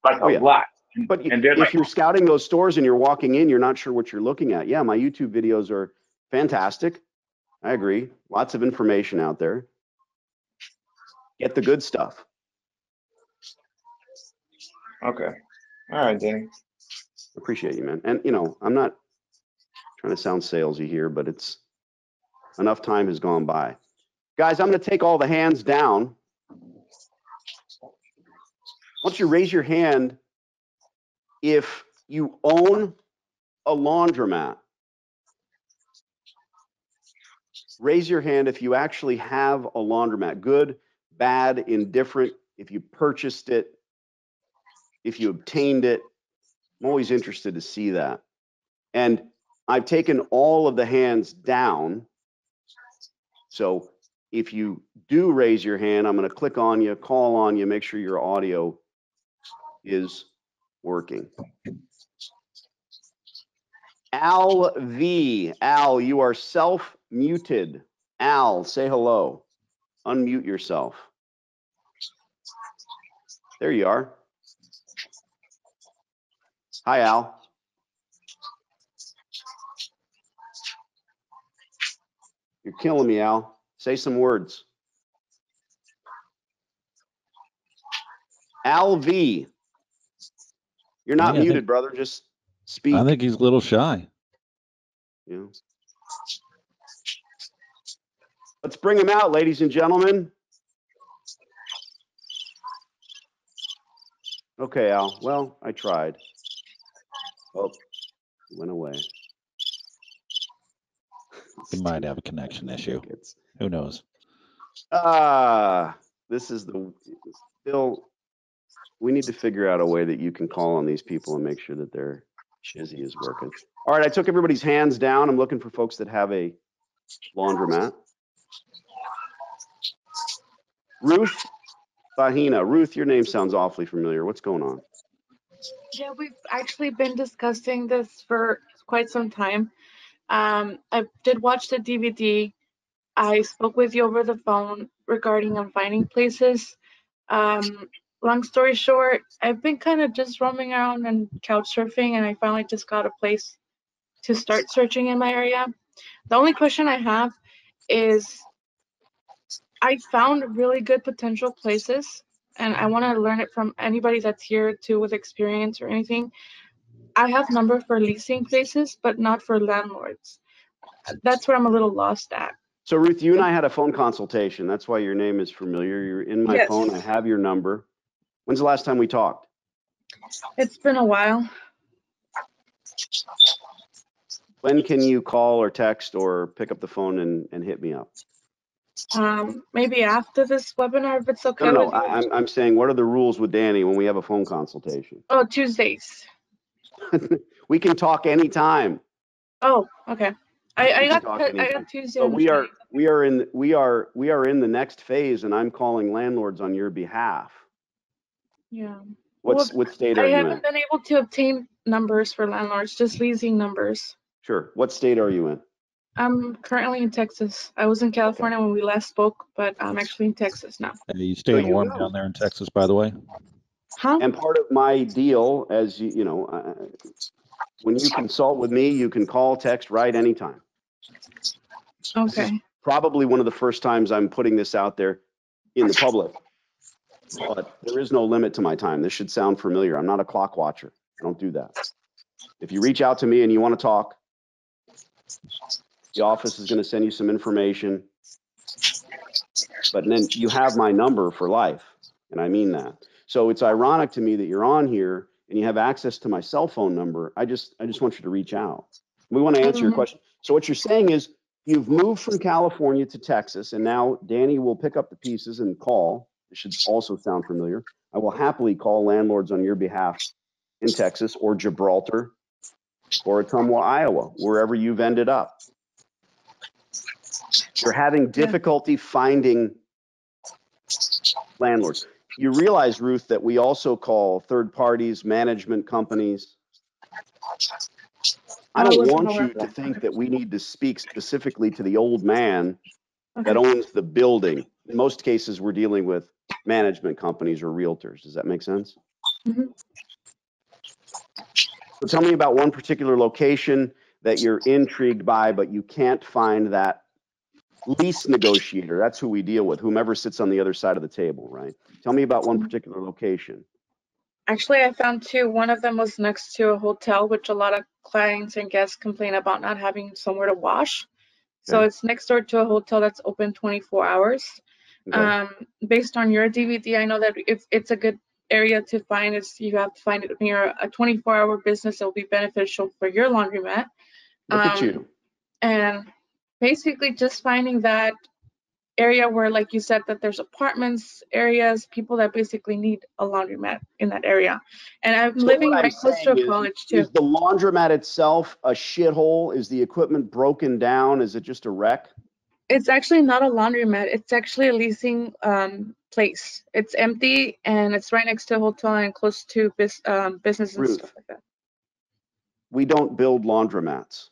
Like a lot. But if you're scouting those stores and you're walking in, you're not sure what you're looking at. Yeah, my YouTube videos are fantastic. I agree. Lots of information out there. Get the good stuff. Okay. All right, Danny. Appreciate you, man. And, you know, I'm not trying to sound salesy here, but it's enough time has gone by. Guys, I'm going to take all the hands down. Once you raise your hand, if you own a laundromat, Raise your hand if you actually have a laundromat. Good, bad, indifferent, if you purchased it, if you obtained it. I'm always interested to see that. And I've taken all of the hands down. So if you do raise your hand, I'm going to click on you, call on you, make sure your audio is working. Al V. Al, you are self-muted. Al, say hello. Unmute yourself. There you are. Hi, Al. You're killing me, Al. Say some words. Al V. You're not muted, brother. Just speak. I think he's a little shy. Yeah. Let's bring him out, ladies and gentlemen. Okay, Al. Well, I tried. Oh, he went away. He might have a connection issue. Who knows? This is still, we need to figure out a way that you can call on these people and make sure that their chizzy is working. All right, I took everybody's hands down. I'm looking for folks that have a laundromat. Ruth Bahina. Ruth, your name sounds awfully familiar. What's going on? Yeah, we've actually been discussing this for quite some time. I did watch the DVD. I spoke with you over the phone regarding finding places. Long story short, I've been kind of just roaming around and couch surfing, and I finally just got a place to start searching in my area. The only question I have is I found really good potential places, and I want to learn it from anybody that's here too with experience or anything. I have number for leasing places, but not for landlords. That's where I'm a little lost at. So Ruth, you and I had a phone consultation. That's why your name is familiar. You're in my phone. I have your number. When's the last time we talked? It's been a while. When can you call or text or pick up the phone and hit me up? Maybe after this webinar, if it's okay. No, I'm saying, what are the rules with Danny when we have a phone consultation? Oh, Tuesdays. We can talk anytime. Oh, okay. I got Tuesday. But we are in the next phase, and I'm calling landlords on your behalf. Yeah. What state are you in? I haven't been able to obtain numbers for landlords, just leasing numbers. Sure. What state are you in? I'm currently in Texas. I was in California when we last spoke, but I'm actually in Texas now. Are you staying warm down there in Texas, by the way? Huh? And part of my deal, as you know, when you consult with me, you can call, text, write anytime. Okay. This is probably one of the first times I'm putting this out there in the public. But there is no limit to my time. This should sound familiar. I'm not a clock watcher. I don't do that. If you reach out to me and you want to talk, the office is going to send you some information. But then you have my number for life, and I mean that. So it's ironic to me that you're on here and you have access to my cell phone number. I just want you to reach out. We want to answer your question. So what you're saying is you've moved from California to Texas, and now Danny will pick up the pieces and call. It should also sound familiar. I will happily call landlords on your behalf in Texas or Gibraltar or Ottumwa, Iowa, wherever you've ended up. You're having difficulty finding landlords. You realize, Ruth, that we also call third parties, management companies. I don't want you to think that we need to speak specifically to the old man that owns the building. In most cases, we're dealing with management companies or realtors. Does that make sense? Mm-hmm. So tell me about one particular location that you're intrigued by, but you can't find that lease negotiator. That's who we deal with, whomever sits on the other side of the table, right? Tell me about one particular location. Actually, I found two. One of them was next to a hotel, which a lot of clients and guests complain about not having somewhere to wash. So it's next door to a hotel that's open 24 hours. Based on your DVD, I know that if it's a good area to find, you have to find it near a 24-hour business that will be beneficial for your laundromat. Look at you. And basically just finding that area where, like you said, that there's apartments, areas, people that basically need a laundromat in that area. And I'm So living what I'm right close to a saying college too. is the laundromat itself a shithole? Is the equipment broken down? Is it just a wreck? It's actually not a laundromat. It's actually a leasing place. It's empty and it's right next to a hotel and close to business and Ruth, stuff like that. we don't build laundromats.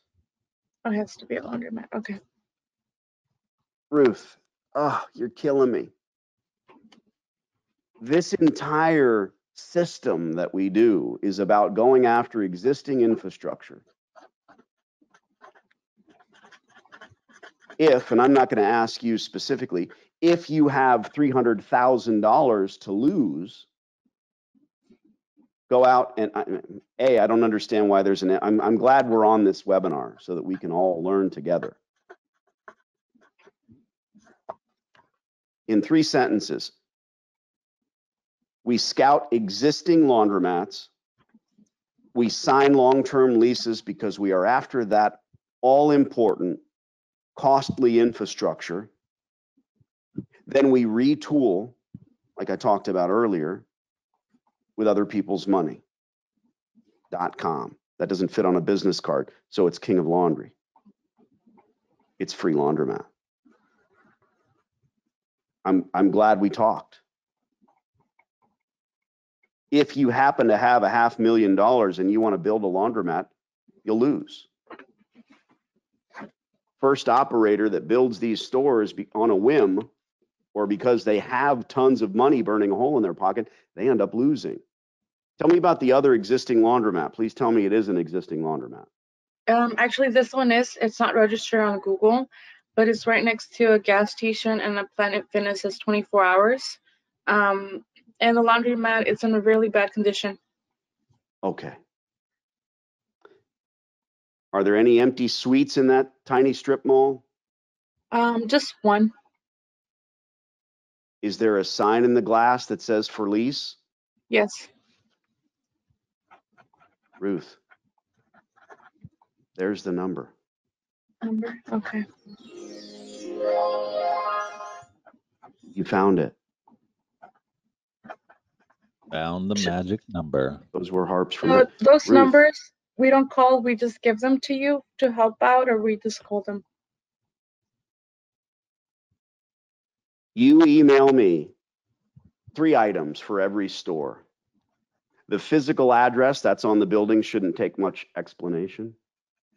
Oh, it has to be a laundromat. Okay. Ruth, oh, you're killing me. This entire system that we do is about going after existing infrastructure. If, and I'm not going to ask you specifically, if you have $300,000 to lose, go out and, I don't understand why there's I'm glad we're on this webinar so that we can all learn together. In 3 sentences, we scout existing laundromats. We sign long-term leases because we are after that all-important, costly infrastructure. Then we retool, like I talked about earlier, with other people's money. .com. That doesn't fit on a business card, so it's King of Laundry. It's free laundromat. I'm glad we talked. If you happen to have $500,000 and you want to build a laundromat, you'll lose. First operator that builds these stores on a whim or because they have tons of money burning a hole in their pocket, they end up losing. Tell me about the other existing laundromat. Please tell me it is an existing laundromat. Actually, this one it's not registered on Google, but it's right next to a gas station and a Planet Fitness is 24 hours. And the laundromat, it's in a really bad condition. Okay. Are there any empty suites in that tiny strip mall? Just one. Is there a sign in the glass that says for lease? Yes. Ruth, there's the number. Number? Okay. You found it. Found the magic number. Those were harps from So those Ruth. numbers, we don't call, we just give them to you to help out, or we just call them? You email me 3 items for every store. The physical address that's on the building shouldn't take much explanation.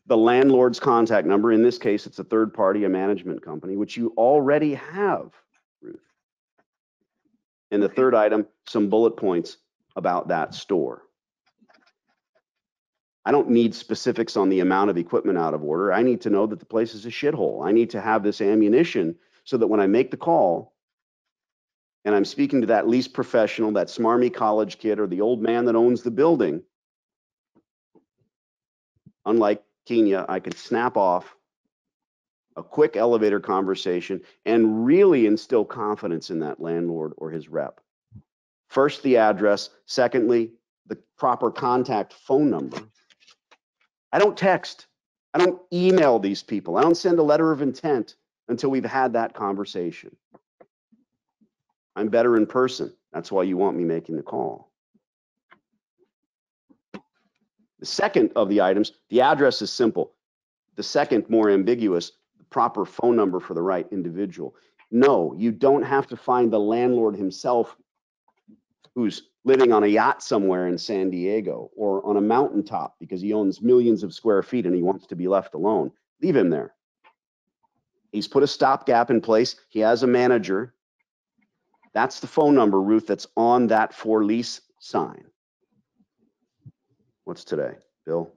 The landlord's contact number, in this case, it's a third party, a management company, which you already have, Ruth. And the third item, some bullet points about that store. I don't need specifics on the amount of equipment out of order. I need to know that the place is a shithole. I need to have this ammunition so that when I make the call and I'm speaking to that lease professional, that smarmy college kid, or the old man that owns the building, unlike Kenya, I can snap off a quick elevator conversation and really instill confidence in that landlord or his rep. First, the address. Secondly, the proper contact phone number. I don't text. I don't email these people. I don't send a letter of intent until we've had that conversation. I'm better in person. That's why you want me making the call. The second of the items, the address is simple. The second, more ambiguous, the proper phone number for the right individual. No, you don't have to find the landlord himself who's living on a yacht somewhere in San Diego or on a mountaintop because he owns millions of square feet and he wants to be left alone. Leave him there. He's put a stopgap in place. He has a manager. That's the phone number, Ruth, that's on that for lease sign. What's today, Bill?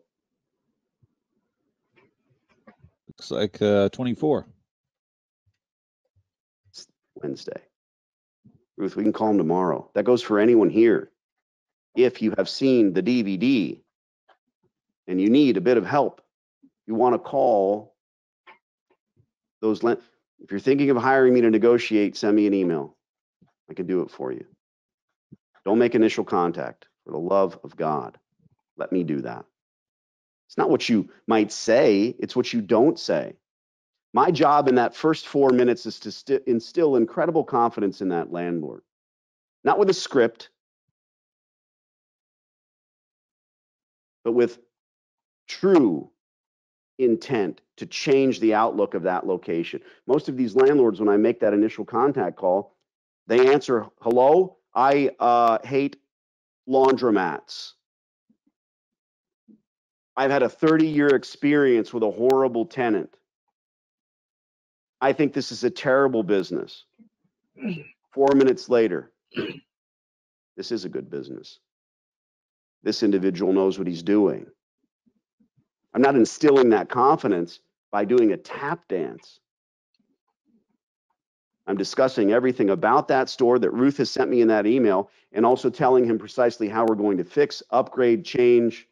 Looks like 24. It's Wednesday. Ruth, we can call him tomorrow. That goes for anyone here. If you have seen the DVD and you need a bit of help, you want to call those. If you're thinking of hiring me to negotiate, send me an email. I can do it for you. Don't make initial contact. For the love of God, let me do that. It's not what you might say, it's what you don't say. My job in that first 4 minutes is to instill incredible confidence in that landlord. Not with a script, but with true intent to change the outlook of that location. Most of these landlords, when I make that initial contact call, they answer, hello, I hate laundromats. I've had a 30-year experience with a horrible tenant. I think this is a terrible business. 4 minutes later, this is a good business. This individual knows what he's doing. I'm not instilling that confidence by doing a tap dance. I'm discussing everything about that store that Ruth has sent me in that email, and also telling him precisely how we're going to fix, upgrade, change,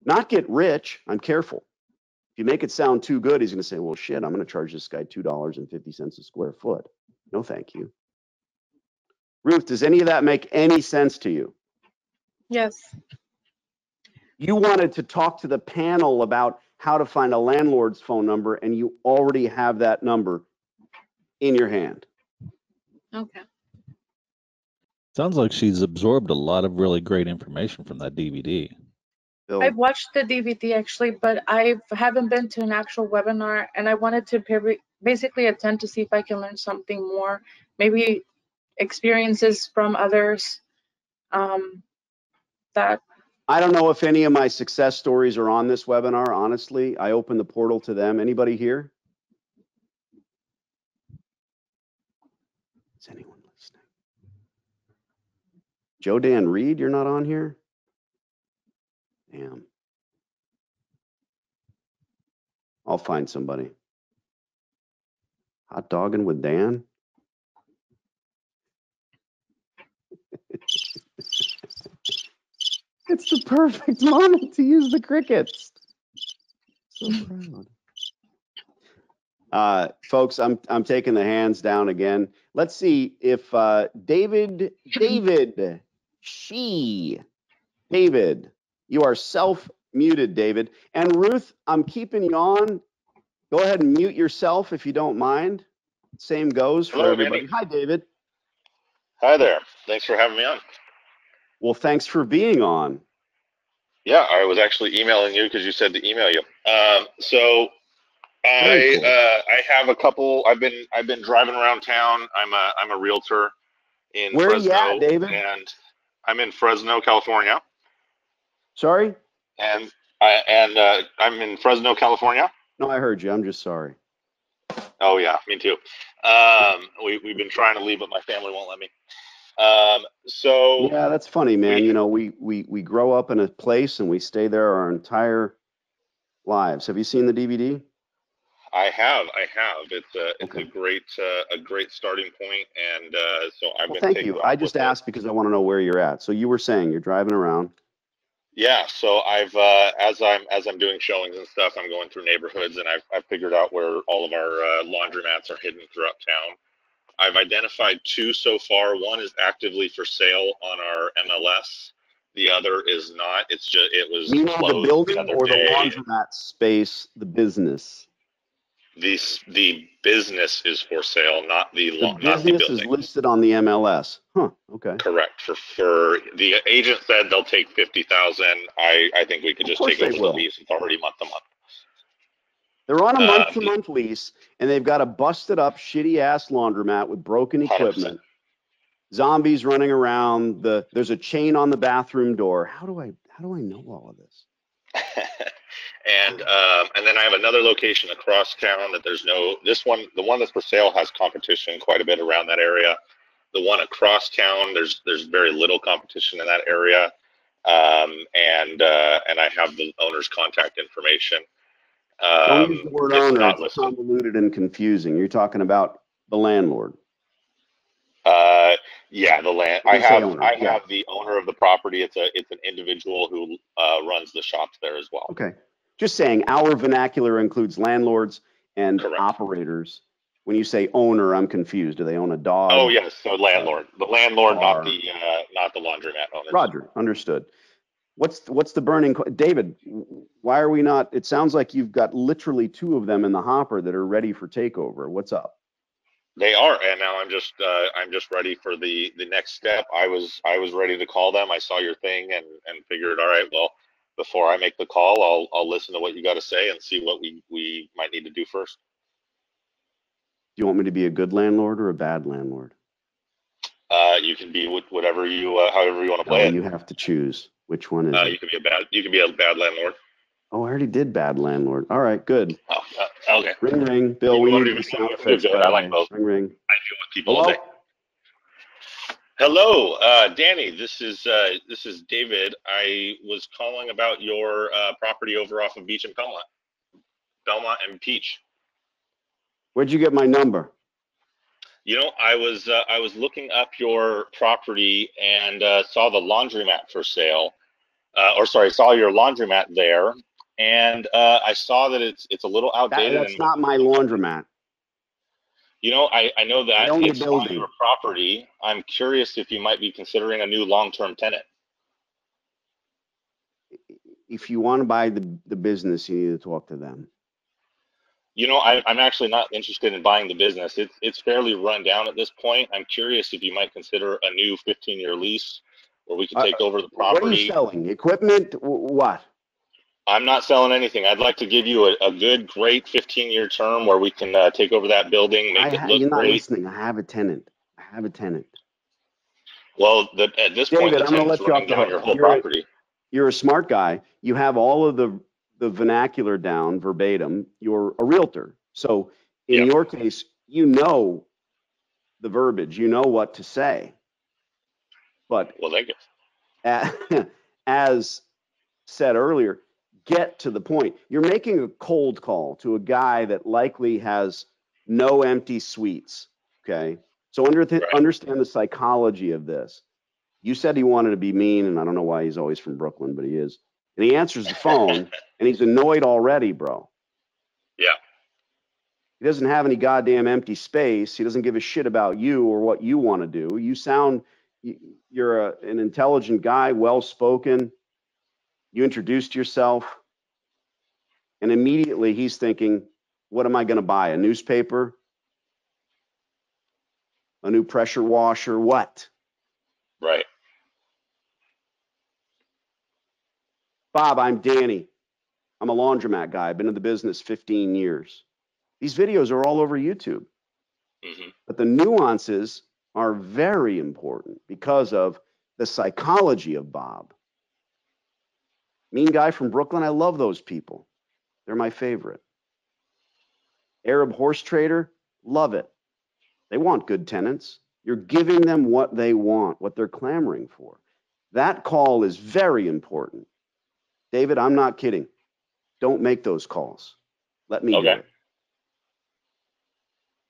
not get rich. I'm careful. If you make it sound too good, he's going to say, well, shit, I'm going to charge this guy $2.50 a square foot. No, thank you. Ruth, does any of that make any sense to you? Yes. You wanted to talk to the panel about how to find a landlord's phone number, and you already have that number in your hand. Okay. Sounds like she's absorbed a lot of really great information from that DVD. Bill, I've watched the DVD actually, but I haven't been to an actual webinar, and I wanted to basically attend to see if I can learn something more, maybe experiences from others. That I don't know if any of my success stories are on this webinar, honestly. I opened the portal to them. Anybody here? Is anyone listening? Joe Dan Reed, you're not on here? Damn. I'll find somebody. Hot dogging with Dan? It's the perfect moment to use the crickets. So proud. Folks, I'm taking the hands down again. Let's see if David, you are self-muted, David. And Ruth, I'm keeping you on. Go ahead and mute yourself if you don't mind. Same goes for everybody. Andy. Hi, David. Hi there. Thanks for having me on. Well, thanks for being on. Yeah, I was actually emailing you because you said to email you. So Very cool. I have a couple. I've been driving around town. I'm a realtor in Where Fresno, are you at, David? and I'm in Fresno, California. Sorry? And I'm in Fresno, California. No, I heard you. I'm just sorry. Oh yeah, me too. We've been trying to leave, but my family won't let me. So yeah, that's funny, man. You know, we grow up in a place and we stay there our entire lives. Have you seen the DVD? I have. It's a great starting point, and so I've been. Thank you. I just asked because I want to know where you're at. So you were saying you're driving around. Yeah. So I've as I'm doing showings and stuff, I'm going through neighborhoods, and I've figured out where all of our laundromats are hidden throughout town. I've identified two so far. One is actively for sale on our MLS. The other is not. It was closed the building the other or day. The laundromat space, the business? The business is for sale, not the building. The business is listed on the MLS. Huh. Okay. Correct. For the agent said they'll take 50,000. I think we could just take over the lease. It's already month to month. They're on a month-to-month lease, and they've got a busted-up, shitty-ass laundromat with broken equipment. 100%. Zombies running around. There's a chain on the bathroom door. How do I know all of this? And then I have another location across town that there's no. This one, the one that's for sale, has competition quite a bit around that area. The one across town, there's very little competition in that area. And I have the owner's contact information. Don't use the word owner. It's convoluted and confusing. You're talking about the landlord. Yeah, the land. I have the owner of the property. It's an individual who runs the shops there as well. Okay. Just saying, our vernacular includes landlords and operators. When you say owner, I'm confused. Do they own a dog? Oh yes, so landlord. The landlord, not the laundromat owner. Roger, understood. What's the burning, David, why are we not, it sounds like you've got literally 2 of them in the hopper that are ready for takeover. What's up? They are, and now I'm just ready for the next step. I was ready to call them. I saw your thing and figured, all right, well, before I make the call, I'll listen to what you got to say and see what we might need to do first. Do you want me to be a good landlord or a bad landlord? You can be whatever you however you want to play it. You have to choose. Which one is it? You can be a bad landlord. Oh, I already did bad landlord. All right, good. Oh, okay. Ring, ring. Bill, we need the sound effects. I like both. Ring, ring. I deal with people all day. Hello, Danny. This is David. I was calling about your property over off of Beach and Belmont and Peach. Where'd you get my number? You know, I was looking up your property and saw the laundromat for sale. Saw your laundromat there, and I saw that it's a little outdated. That's not my laundromat. You know, I know that it's on your property. I'm curious if you might be considering a new long-term tenant. If you want to buy the business, you need to talk to them. You know, I'm actually not interested in buying the business. It's fairly run down at this point. I'm curious if you might consider a new 15-year lease where we could take over the property. What are you selling? Equipment? What? I'm not selling anything. I'd like to give you a good, great 15-year term where we can take over that building, make it look you're not great. Listening. I have a tenant. Well, at this point, the tenant's running down your whole property. You're a smart guy. You have all of the vernacular down verbatim. You're a realtor. So in your case, you know the verbiage. You know what to say. But well, thank you. As said earlier, get to the point. You're making a cold call to a guy that likely has no empty suites, okay? So understand the psychology of this. You said he wanted to be mean, and I don't know why he's always from Brooklyn, but he is. And he answers the phone, and he's annoyed already, bro. Yeah. He doesn't have any goddamn empty space. He doesn't give a shit about you or what you want to do. You sound, you're an intelligent guy, well-spoken. You introduced yourself, and immediately he's thinking, what am I going to buy? A newspaper? A new pressure washer? What? Right. Bob, I'm Danny. I'm a laundromat guy. I've been in the business 15 years. These videos are all over YouTube. Mm-hmm. But the nuances are very important because of the psychology of Bob. Mean guy from Brooklyn, I love those people. They're my favorite. Arab horse trader, love it. They want good tenants. You're giving them what they want, what they're clamoring for. That call is very important. David, I'm not kidding. Don't make those calls. Let me do it.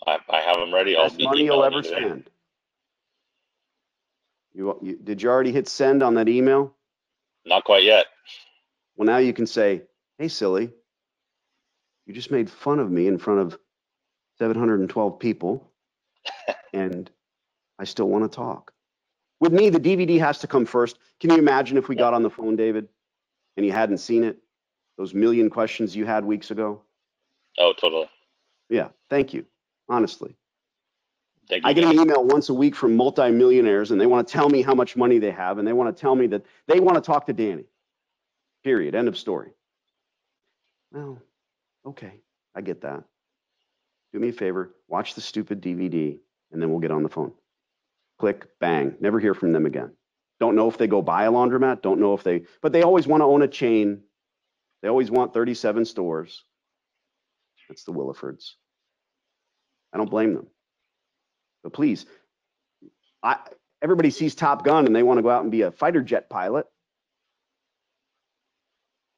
I have them ready. Best money you'll ever spend. Did you already hit send on that email? Not quite yet. Well, now you can say, hey, silly, you just made fun of me in front of 712 people, and I still want to talk. With me, the DVD has to come first. Can you imagine if we got on the phone, David, and you hadn't seen it? Those million questions you had weeks ago? Oh, totally. Yeah, thank you, honestly. Thank you. I get an email once a week from multimillionaires, and they want to tell me how much money they have, and they want to tell me that they want to talk to Danny. Period. End of story. Well, okay, I get that. Do me a favor, watch the stupid DVD, and then we'll get on the phone. Click, bang, never hear from them again. Don't know if they go buy a laundromat, don't know if they, but they always want to own a chain. They always want 37 stores. That's the Willifords. I don't blame them. But please, everybody sees Top Gun and they want to go out and be a fighter jet pilot.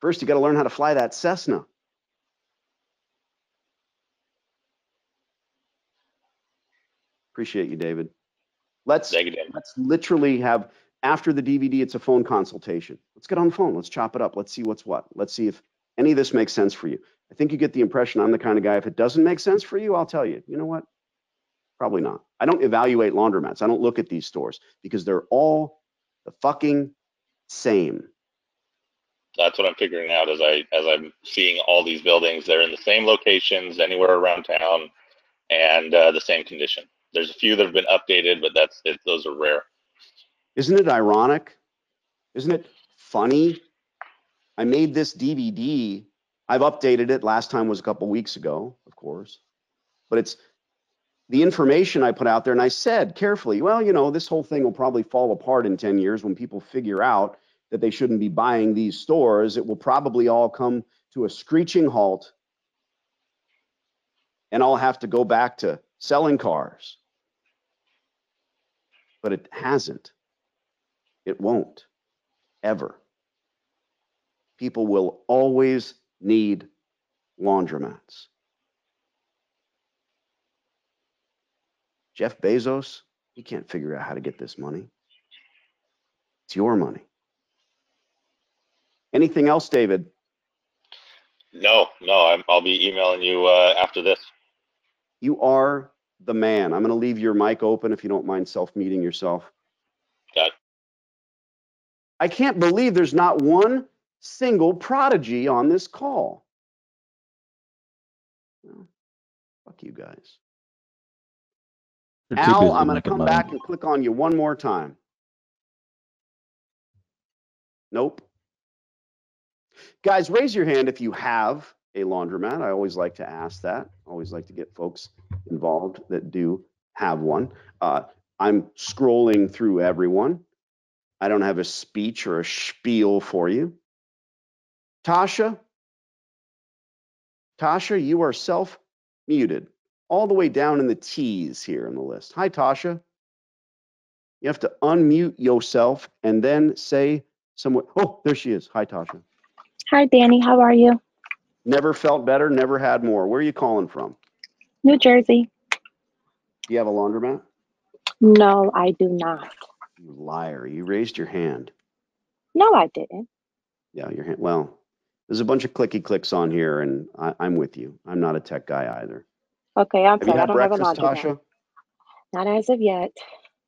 First, you got to learn how to fly that Cessna. Appreciate you, David. Let's literally have, after the DVD, it's a phone consultation. Let's get on the phone. Let's chop it up. Let's see what's what. Let's see if any of this makes sense for you. I think you get the impression I'm the kind of guy, if it doesn't make sense for you, I'll tell you. You know what? Probably not. I don't evaluate laundromats. I don't look at these stores because they're all the fucking same. That's what I'm figuring out as I'm seeing all these buildings. They're in the same locations anywhere around town, and the same condition. There's a few that have been updated, but those are rare. Isn't it ironic? Isn't it funny? I made this DVD. I've updated it. Last time was a couple weeks ago, of course. But it's the information I put out there, and I said carefully, well, you know, this whole thing will probably fall apart in 10 years when people figure out that they shouldn't be buying these stores. It will probably all come to a screeching halt, and I'll have to go back to selling cars. But it hasn't. It won't, ever. People will always need laundromats. Jeff Bezos, he can't figure out how to get this money. It's your money. Anything else, David? No, I'll be emailing you after this. You are the man. I'm going to leave your mic open if you don't mind self-muting yourself. Got it. I can't believe there's not one single prodigy on this call. Well, fuck you guys. Al, I'm going to come back and click on you one more time. Nope. Guys, raise your hand if you have a laundromat. I always like to ask that. I always like to get folks involved that do have one. I'm scrolling through everyone. I don't have a speech or a spiel for you. Tasha, you are self-muted all the way down in the T's here on the list. Hi, Tasha. You have to unmute yourself and then say somewhat. Oh, there she is. Hi, Tasha. Hi, Danny. How are you? Never felt better, never had more. Where are you calling from? New Jersey. Do you have a laundromat? No, I do not. You liar. You raised your hand. No, I didn't. Yeah, your hand. Well, there's a bunch of clicky clicks on here, and I'm with you. I'm not a tech guy either. Okay, I'm Have you sorry. I had don't have a breakfast, laundromat. Tasha? Not as of yet.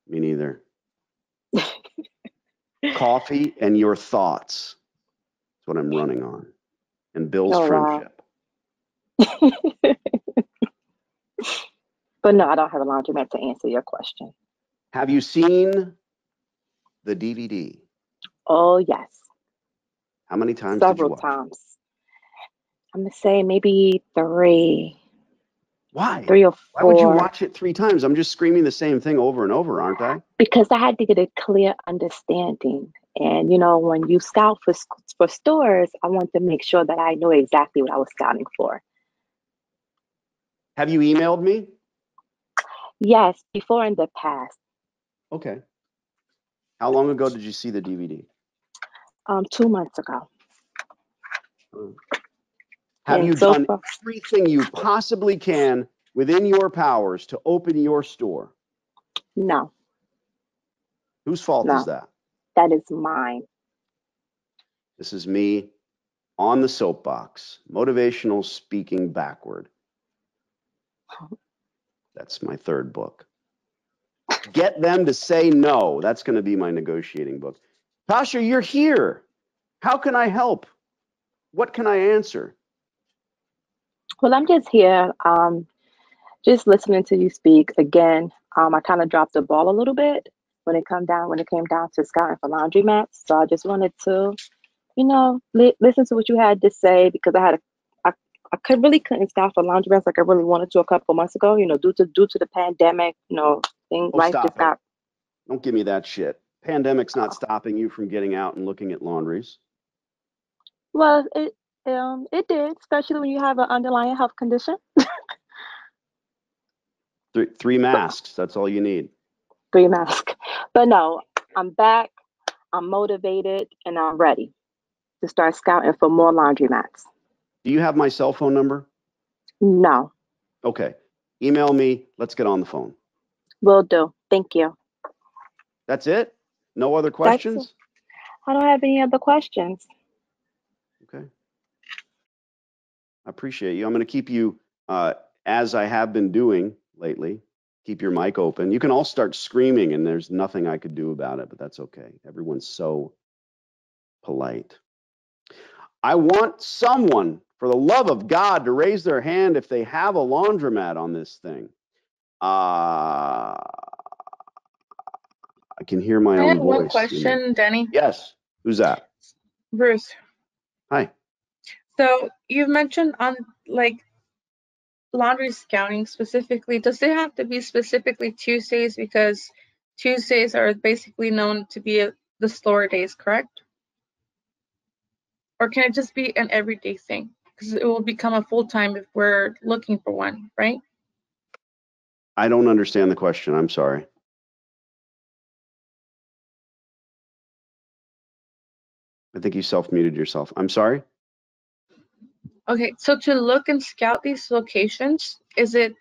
Me neither. Coffee and your thoughts. That's what I'm running on. And Bill's friendship. Wow. But no, I don't have a laundromat to answer your question. Have you seen the DVD? Oh, yes. How many times did you Several watch? times. I'm going to say maybe 3. Why? 3 or 4. Why would you watch it 3 times? I'm just screaming the same thing over and over, aren't I? Because I had to get a clear understanding. And, you know, when you scout for stores, I want to make sure that I know exactly what I was scouting for. Have you emailed me? Yes, before in the past. Okay. How long ago did you see the DVD? 2 months ago. Have And you so done everything you possibly can within your powers to open your store? No. Whose fault is that? That is mine. This is me on the soapbox, motivational speaking backward. That's my 3rd book. Get them to say no. That's going to be my negotiating book. Tasha, you're here. How can I help? What can I answer? Well, I'm just here, just listening to you speak. Again, I kind of dropped the ball a little bit when it came down to scouting for laundromats. So I just wanted to, you know, listen to what you had to say, because I couldn't scout for laundromats like I really wanted to a couple months ago. You know, due to the pandemic, you know, life just got. Don't give me that shit. Pandemic's not stopping you from getting out and looking at laundries. Well, it did, especially when you have an underlying health condition. 3 masks. That's all you need. 3 masks. But no, I'm back. I'm motivated, and I'm ready to start scouting for more laundromats. Do you have my cell phone number? No. Okay. Email me. Let's get on the phone. Will do. Thank you. That's it? No other questions? I don't have any other questions. Okay. I appreciate you. I'm going to keep you, as I have been doing lately, keep your mic open. You can all start screaming, and there's nothing I could do about it, but that's okay. Everyone's so polite. I want someone, for the love of God, to raise their hand if they have a laundromat on this thing. I can hear my I own have one voice. question, Danny. Yes. Who's that? Bruce. Hi. So you've mentioned on like laundry scouting specifically. Does it have to be specifically Tuesdays because Tuesdays are basically known to be the slower days, correct? Or can it just be an everyday thing? Because it will become a full-time if we're looking for one, right? I don't understand the question. I'm sorry. I think you self-muted yourself. I'm sorry. Okay, so to look and scout these locations, is it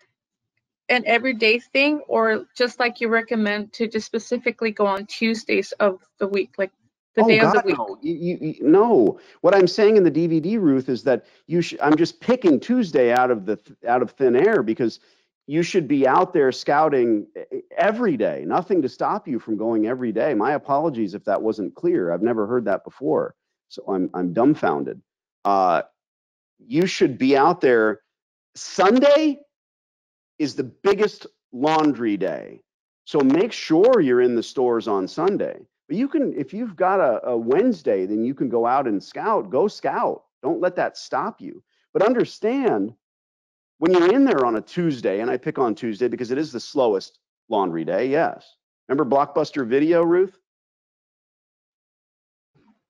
an everyday thing or just like you recommend to just specifically go on Tuesdays of the week, like the day of the week? No. No. What I'm saying in the DVD, Ruth, is that I'm just picking Tuesday out of thin air because you should be out there scouting every day. Nothing to stop you from going every day. My apologies if that wasn't clear. I've never heard that before, so I'm dumbfounded. You should be out there. Sunday is the biggest laundry day, so make sure you're in the stores on Sunday. But you can, if you've got a Wednesday, then you can go out and scout. Go scout. Don't let that stop you. But understand, when you're in there on a Tuesday, and I pick on Tuesday because it is the slowest laundry day, yes. Remember Blockbuster Video, Ruth?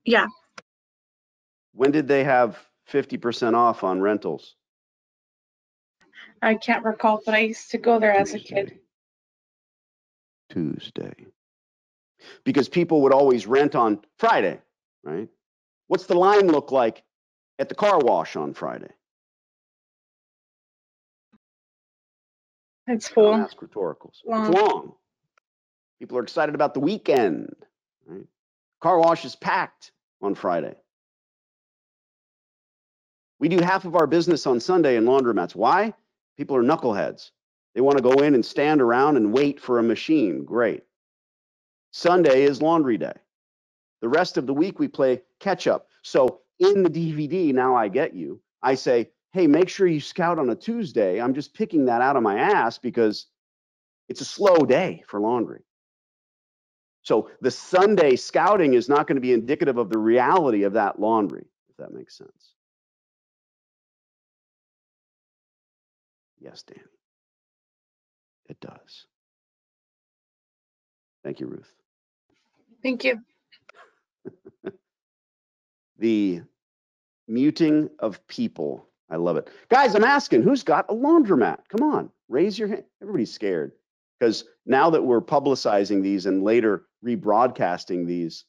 Yeah. When did they have 50% off on rentals? I can't recall, but I used to go there as a kid. Tuesday. Because people would always rent on Friday, right? What's the line look like at the car wash on Friday? It's full. Don't ask rhetoricals. It's long. People are excited about the weekend, right? Car wash is packed on Friday. We do half of our business on Sunday in laundromats. Why? People are knuckleheads. They want to go in and stand around and wait for a machine. Great. Sunday is laundry day. The rest of the week we play catch up. So in the DVD, Now I Get You, I say, hey, make sure you scout on a Tuesday. I'm just picking that out of my ass because it's a slow day for laundry. So the Sunday scouting is not going to be indicative of the reality of that laundry, if that makes sense. Yes, Danny. It does. Thank you, Ruth. Thank you. The muting of people. I love it. Guys, I'm asking, who's got a laundromat? Come on, raise your hand. Everybody's scared because now that we're publicizing these and later rebroadcasting these,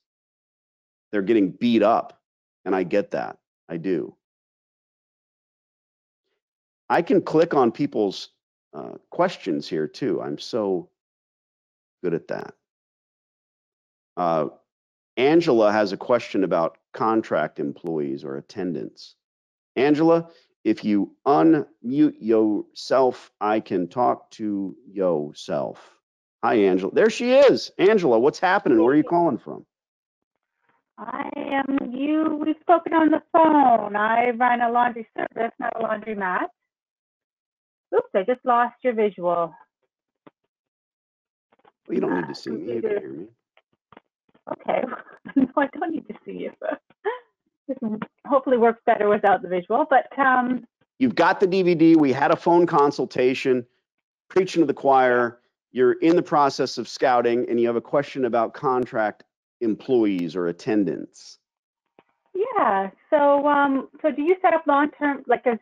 they're getting beat up. And I get that. I do. I can click on people's questions here too. I'm so good at that. Angela has a question about contract employees or attendants. Angela, if you unmute yourself, I can talk to yourself. Hi, Angela. There she is. Angela, what's happening? Where are you calling from? I am you. We've spoken on the phone. I run a laundry service, not a laundromat. Oops, I just lost your visual. Well, you don't need to see me. You can hear me. Okay. No, I don't need to see you. This hopefully works better without the visual. But you've got the DVD. We had a phone consultation, preaching to the choir. You're in the process of scouting, and you have a question about contract employees or attendants. Yeah. So, so do you set up long-term, like, as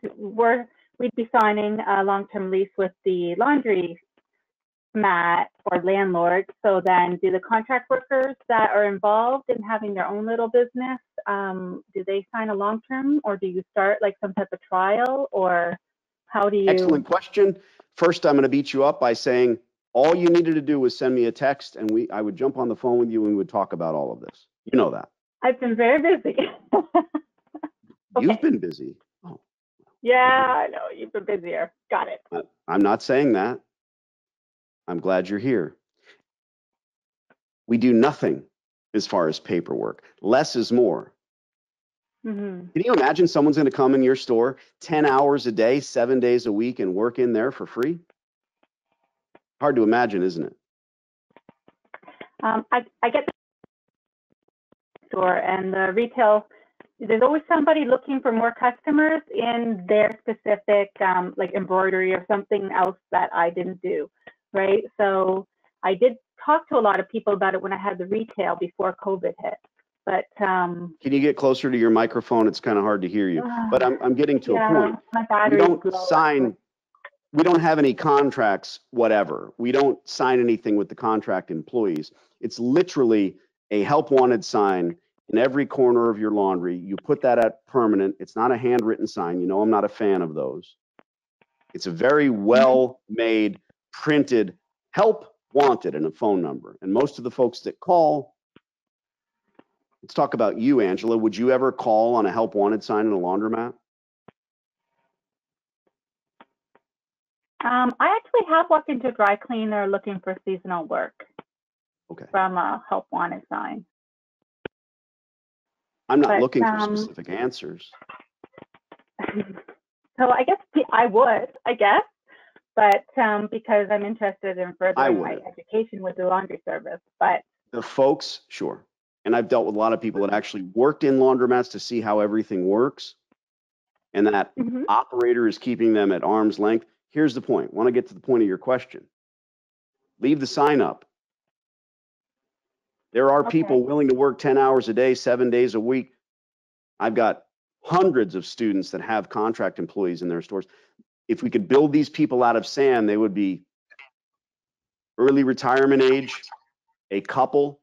we'd be signing a long-term lease with the laundry mat or landlord. So then do the contract workers that are involved in having their own little business, do they sign a long-term, or do you start like some type of trial, or how do you? Excellent question. First, I'm going to beat you up by saying all you needed to do was send me a text and I would jump on the phone with you and we would talk about all of this. You know that. I've been very busy. You've been busy. Oh. Yeah, I know. You've been busier. Got it. I'm not saying that. I'm glad you're here. We do nothing as far as paperwork. Less is more. Mm-hmm. Can you imagine someone's going to come in your store 10 hours a day, 7 days a week, and work in there for free? Hard to imagine, isn't it? I get the store and the retail. There's always somebody looking for more customers in their specific, like embroidery or something else that I didn't do, right? So I did talk to a lot of people about it when I had the retail before COVID hit. But can you get closer to your microphone? It's kind of hard to hear you. But I'm getting to a point. My battery We don't sign. We don't have any contracts, whatever. We don't sign anything with the contract employees. It's literally a help wanted sign in every corner of your laundry. You put that at permanent. It's not a handwritten sign. You know, I'm not a fan of those. It's a very well made, printed help wanted and a phone number. And most of the folks that call, let's talk about you, Angela. Would you ever call on a help wanted sign in a laundromat? I actually have walked into a dry cleaner looking for seasonal work. Okay. From a help wanted sign. I'm not looking for specific answers. So I guess I would, but because I'm interested in furthering my education with the laundry service. But the folks, sure. And I've dealt with a lot of people that actually worked in laundromats to see how everything works. And that operator is keeping them at arm's length. Here's the point. Want to get to the point of your question. Leave the sign up. There are people willing to work 10 hours a day, 7 days a week. I've got hundreds of students that have contract employees in their stores. If we could build these people out of sand, they would be early retirement age, a couple,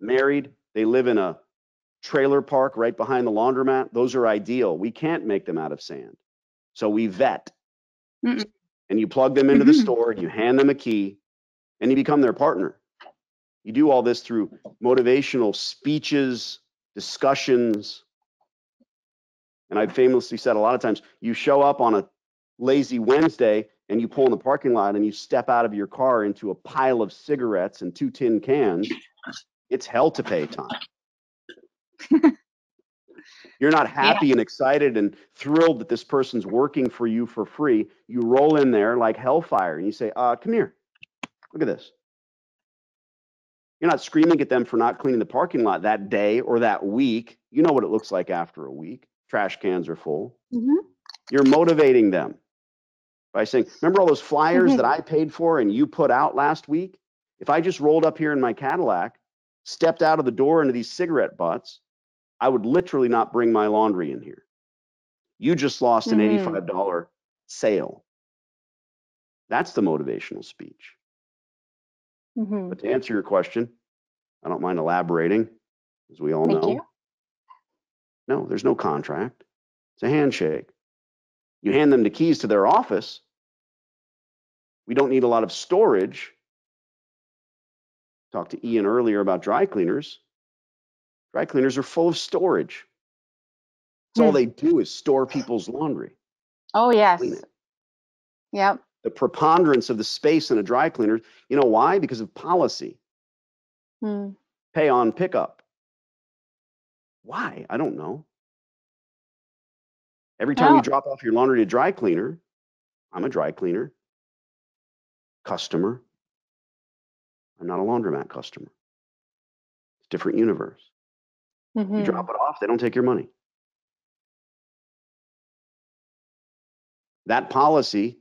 married. They live in a trailer park right behind the laundromat. Those are ideal. We can't make them out of sand. So we vet. And you plug them into the store, you hand them a key, and you become their partner. You do all this through motivational speeches, discussions. And I've famously said a lot of times, you show up on a lazy Wednesday and you pull in the parking lot and you step out of your car into a pile of cigarettes and 2 tin cans. It's hell to pay time. You're not happy and excited and thrilled that this person's working for you for free. You roll in there like hellfire and you say, come here, look at this. You're not screaming at them for not cleaning the parking lot that day or that week. You know what it looks like after a week. Trash cans are full. You're motivating them by saying, remember all those flyers that I paid for and you put out last week? If I just rolled up here in my Cadillac, stepped out of the door into these cigarette butts, I would literally not bring my laundry in here. You just lost an $85 sale. That's the motivational speech. But to answer your question, I don't mind elaborating, as we all know. No, there's no contract. It's a handshake. You hand them the keys to their office. We don't need a lot of storage. Talked to Ian earlier about dry cleaners. Dry cleaners are full of storage. That's all they do is store people's laundry. Oh, yes. Clean it. Yep. The preponderance of the space in a dry cleaner, you know why? Because of policy. Pay on pickup. Why? I don't know. Every time you drop off your laundry to a dry cleaner, I'm a dry cleaner customer. I'm not a laundromat customer. It's a different universe. You drop it off, they don't take your money. That policy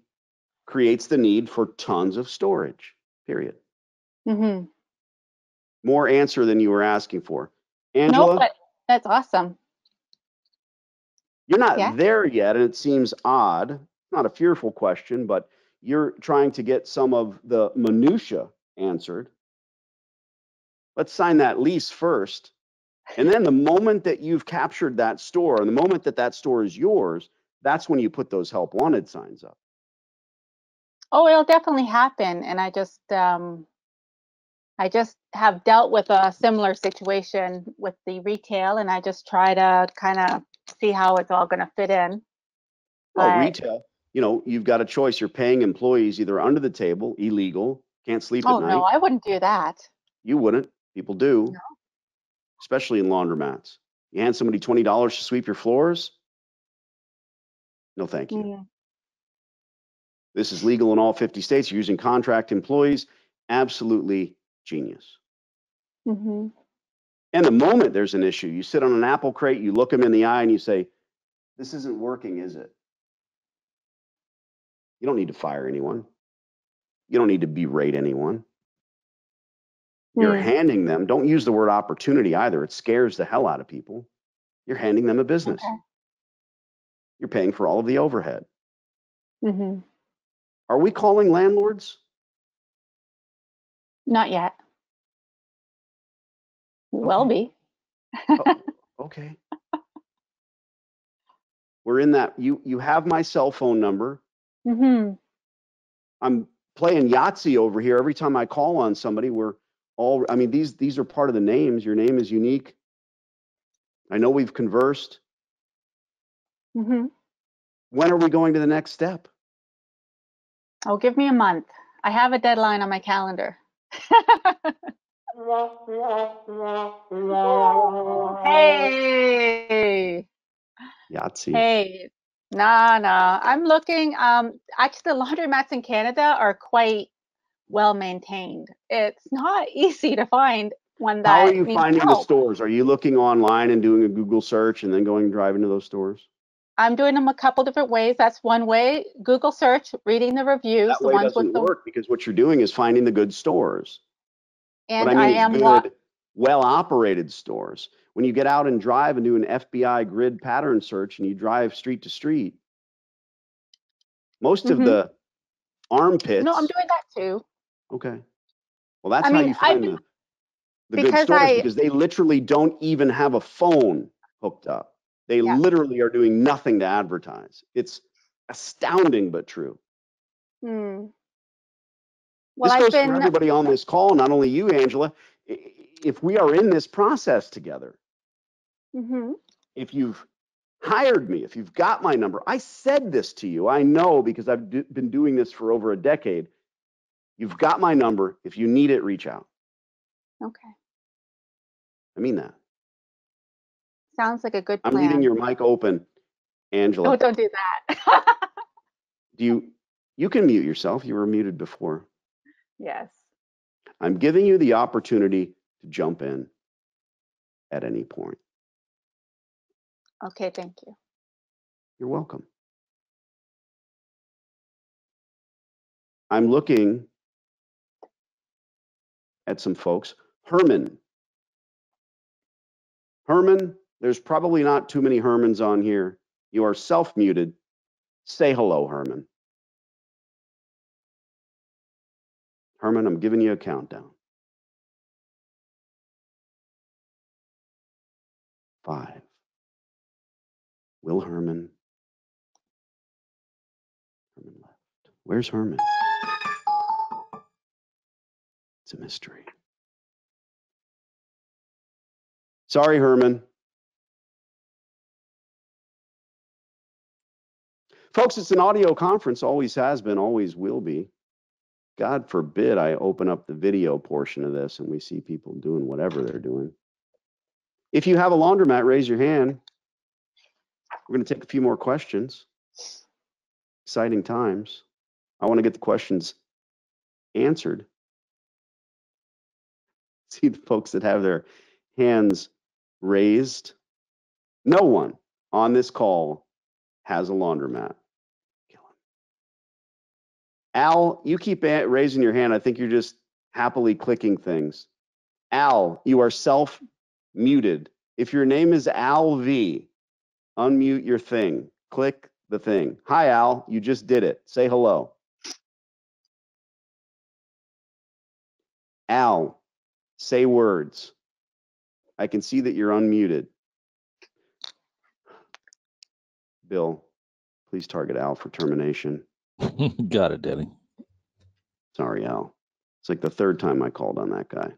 creates the need for tons of storage, period. More answer than you were asking for. Angela? No, but that's awesome. You're not there yet, and it seems odd. Not a fearful question, but you're trying to get some of the minutia answered. Let's sign that lease first. And then the moment that you've captured that store, and the moment that that store is yours, that's when you put those help wanted signs up. Oh, it'll definitely happen. And I just have dealt with a similar situation with the retail, and I just try to kind of see how it's all going to fit in. Well, retail, you know, you've got a choice. You're paying employees either under the table, illegal, can't sleep at night. Oh, no, I wouldn't do that. You wouldn't. People do, especially in laundromats. You hand somebody $20 to sweep your floors? No, thank you. Mm. This is legal in all 50 states. You're using contract employees. Absolutely genius. Mm-hmm. And the moment there's an issue, you sit on an apple crate, you look them in the eye and you say, this isn't working, is it? You don't need to fire anyone. You don't need to berate anyone. You're handing them, don't use the word opportunity either. It scares the hell out of people. You're handing them a business. Okay. You're paying for all of the overhead. Mm-hmm. Are we calling landlords? Not yet. Will be. Okay. We're in that. You have my cell phone number. Mm-hmm. I'm playing Yahtzee over here. Every time I call on somebody, I mean, these are part of the names. Your name is unique. I know we've conversed. Mm-hmm. When are we going to the next step? Oh, give me a month. I have a deadline on my calendar. Hey. Yahtzee. Hey. Nah. I'm looking. Actually, the laundromats in Canada are quite well maintained. It's not easy to find one How are that you needs finding the help. stores? Are you looking online and doing a Google search and then driving to those stores? I'm doing them a couple different ways. That's one way. Google search, reading the reviews, That the way ones with doesn't the, work because what you're doing is finding the good stores. and What I mean I is am good, well-operated stores. When you get out and drive and do an FBI grid pattern search and you drive street to street, most of the armpits. No, I'm doing that too. Okay. Well, that's I how mean, you find the good because stores because they literally don't even have a phone hooked up. They literally are doing nothing to advertise. It's astounding but true. Well, This goes for everybody on this call, not only you, Angela. If we are in this process together, if you've hired me, if you've got my number, I said this to you. I know because I've been doing this for over a decade. You've got my number. If you need it, reach out. Okay. I mean that. Sounds like a good plan. I'm leaving your mic open, Angela. Oh, don't do that. You can mute yourself. You were muted before. Yes. I'm giving you the opportunity to jump in at any point. Okay, thank you. You're welcome. I'm looking at some folks. Herman, there's probably not too many Hermans on here. You are self-muted. Say hello, Herman. Herman, I'm giving you a countdown. 5. Will Herman? Herman left. Where's Herman? It's a mystery. Sorry, Herman. Folks, it's an audio conference, always has been, always will be. God forbid I open up the video portion of this and we see people doing whatever they're doing. If you have a laundromat, raise your hand. We're going to take a few more questions. Exciting times. I want to get the questions answered. See the folks that have their hands raised. No one on this call has a laundromat. Al, you keep raising your hand. I think you're just happily clicking things. Al, you are self-muted. If your name is Al V, unmute your thing. Click the thing. Hi, Al. You just did it. Say hello. Al, say words. I can see that you're unmuted. Bill, please target Al for termination. Got it, Denny. Sorry, Al. It's like the 3rd time I called on that guy.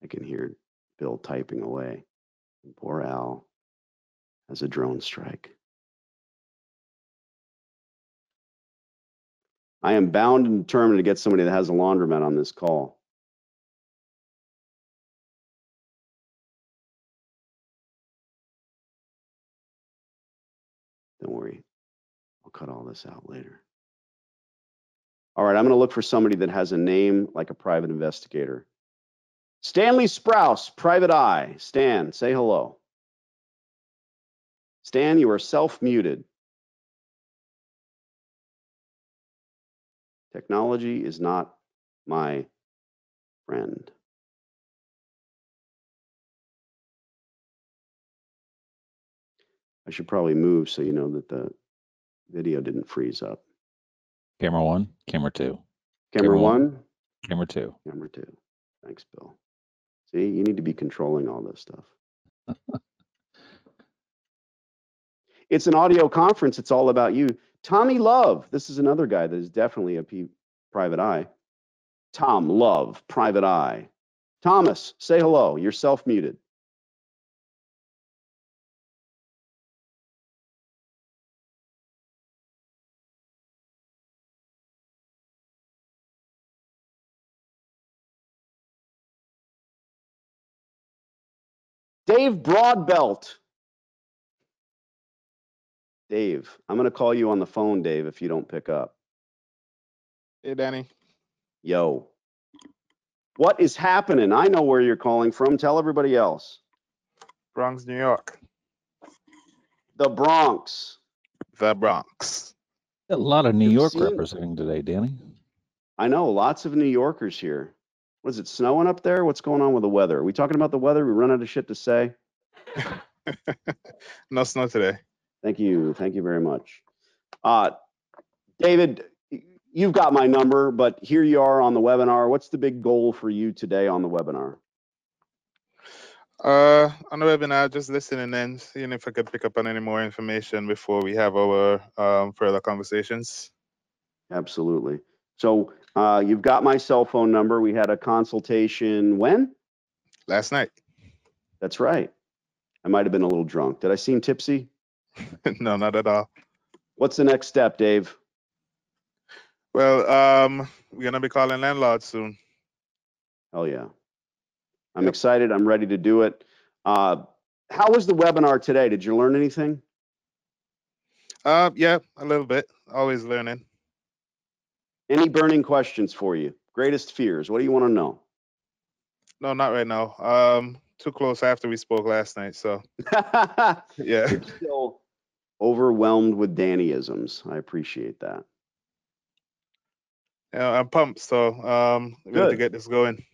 I can hear Bill typing away. Poor Al has a drone strike. I am bound and determined to get somebody that has a laundromat on this call. Don't worry. I'll cut all this out later. All right, I'm going to look for somebody that has a name like a private investigator. Stanley Sprouse, Private Eye. Stan, say hello. Stan, you are self-muted. Technology is not my friend. I should probably move so you know that the video didn't freeze up. Camera 1, camera 2. Camera 1. Camera 2. Camera 2. Thanks, Bill. See, you need to be controlling all this stuff. It's an audio conference. It's all about you. Tommy Love. This is another guy that is definitely a private eye. Tom Love, Private Eye. Thomas, say hello. You're self-muted. Dave Broadbelt. Dave, I'm going to call you on the phone, Dave, if you don't pick up. Hey, Danny. Yo. What is happening? I know where you're calling from. Tell everybody else. Bronx, New York. The Bronx. The Bronx. A lot of New York representing today, Danny. I know, lots of New Yorkers here. Was it snowing up there? What's going on with the weather? Are we talking about the weather? We run out of shit to say? No snow today. Thank you. Thank you very much. David, you've got my number, but here you are on the webinar. What's the big goal for you today on the webinar? On the webinar, just listening in, seeing if I could pick up on any more information before we have our further conversations. Absolutely. So you've got my cell phone number. We had a consultation when? Last night. That's right. I might have been a little drunk. Did I seem tipsy? No, not at all. What's the next step, Dave? Well, we're going to be calling Landlords soon. Hell yeah. I'm excited. I'm ready to do it. How was the webinar today? Did you learn anything? Yeah, a little bit. Always learning. Any burning questions for you? Greatest fears? What do you want to know? No, not right now. Too close after we spoke last night, so. Yeah. You're still overwhelmed with Dannyisms. I appreciate that. Yeah, I'm pumped, so ready to get this going.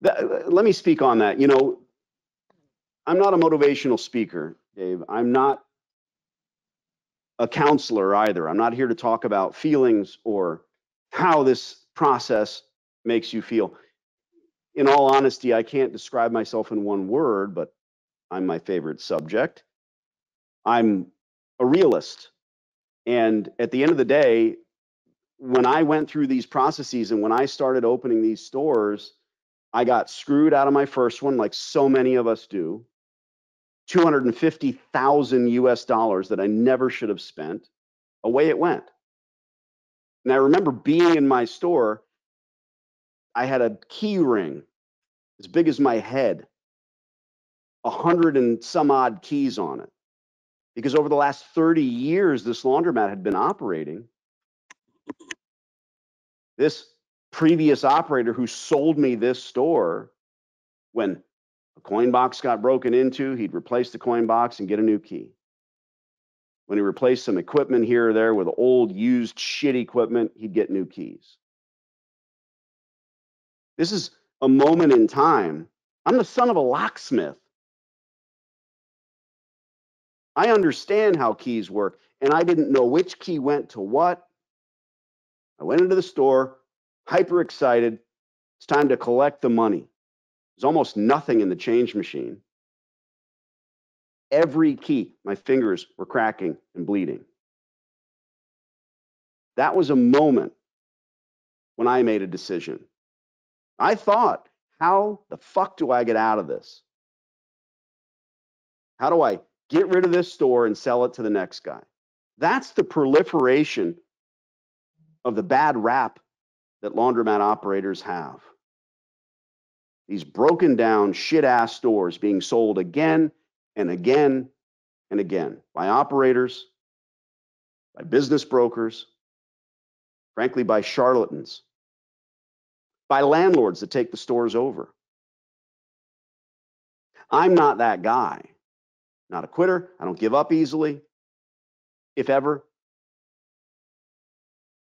Let me speak on that. You know, I'm not a motivational speaker, Dave. I'm not a counselor either. I'm not here to talk about feelings or how this process makes you feel. In all honesty, I can't describe myself in one word, but I'm my favorite subject. I'm a realist. And at the end of the day, when I went through these processes and when I started opening these stores, I got screwed out of my first one, like so many of us do. $250,000 US that I never should have spent. Away it went. And I remember being in my store, I had a key ring as big as my head, 100 and some odd keys on it. Because over the last 30 years, this laundromat had been operating. This previous operator who sold me this store, when a coin box got broken into, he'd replace the coin box and get a new key. When he replaced some equipment here or there with old, used, shit equipment, he'd get new keys. This is a moment in time. I'm the son of a locksmith. I understand how keys work, and I didn't know which key went to what. I went into the store, hyper excited. It's time to collect the money. There's almost nothing in the change machine. Every key, my fingers were cracking and bleeding. That was a moment when I made a decision. I thought, how the fuck do I get out of this? How do I get rid of this store and sell it to the next guy? That's the proliferation of the bad rap that laundromat operators have. These broken down shit-ass stores being sold again and again and again by operators, by business brokers, frankly, by charlatans, by landlords that take the stores over. I'm not that guy. Not a quitter. I don't give up easily, if ever.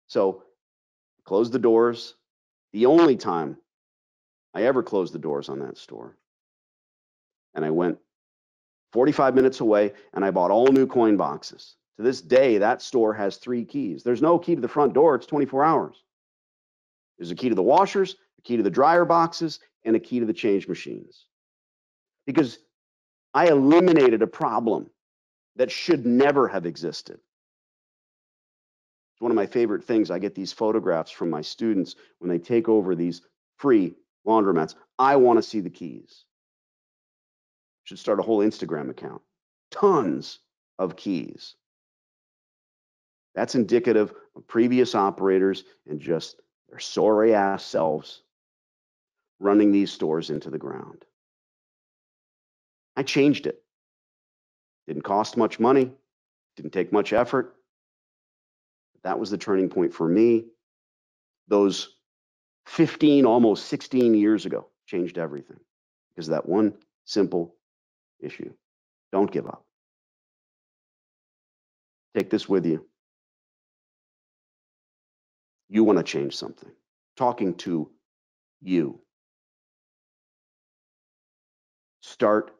So close the doors. The only time I ever closed the doors on that store. And I went 45 minutes away and I bought all new coin boxes. To this day, that store has 3 keys. There's no key to the front door. It's 24 hours. There's a key to the washers, a key to the dryer boxes, and a key to the change machines. Because I eliminated a problem that should never have existed. It's one of my favorite things. I get these photographs from my students when they take over these free laundromats. I want to see the keys. Should start a whole Instagram account. Tons of keys. That's indicative of previous operators and just their sorry ass selves running these stores into the ground. I changed it. Didn't cost much money, didn't take much effort. That was the turning point for me. Those 15, almost 16 years ago, changed everything because of that one simple issue. Don't give up. Take this with you. You want to change something. Talking to you. Start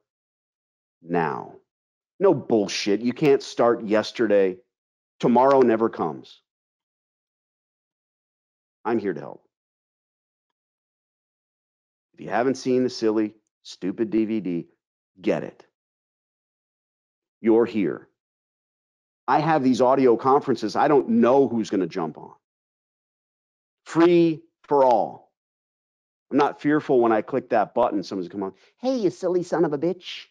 now. No bullshit. You can't start yesterday. Tomorrow never comes. I'm here to help. If you haven't seen the silly, stupid DVD, get it. You're here. I have these audio conferences. I don't know who's going to jump on. Free for all. I'm not fearful when I click that button, someone's going to come on. Hey, you silly son of a bitch.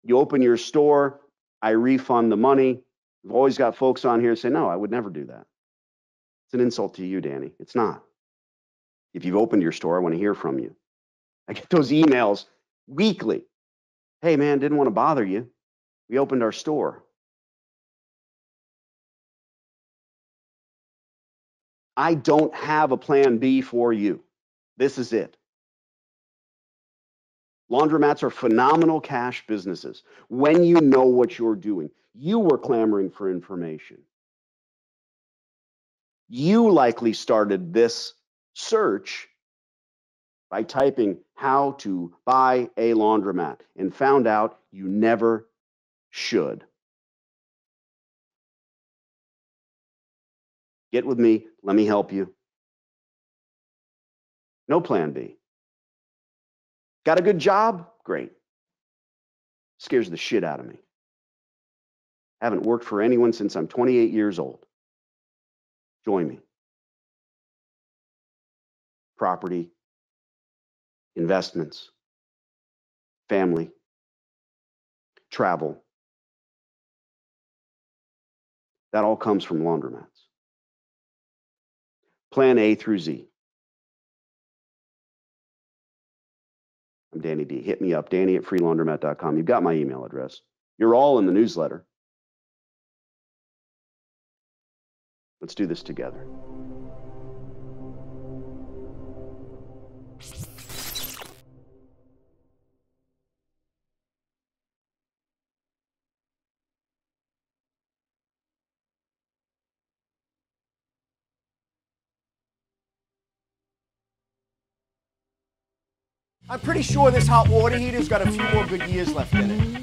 You open your store, I refund the money. I've always got folks on here say, no, I would never do that. It's an insult to you, Danny. It's not. If you've opened your store, I want to hear from you. I get those emails weekly. Hey, man, didn't want to bother you. We opened our store. I don't have a plan B for you. This is it. Laundromats are phenomenal cash businesses when you know what you're doing. You were clamoring for information. You likely started this search by typing how to buy a laundromat and found out you never should. Get with me. Let me help you. No plan B. Got a good job? Great. Scares the shit out of me. Haven't worked for anyone since I'm 28 years old. Join me. Property, investments, family, travel. That all comes from laundromats. Plan A through Z. I'm Danny D. Hit me up, danny@freelaundromat.com. You've got my email address. You're all in the newsletter. Let's do this together. I'm pretty sure this hot water heater's got a few more good years left in it.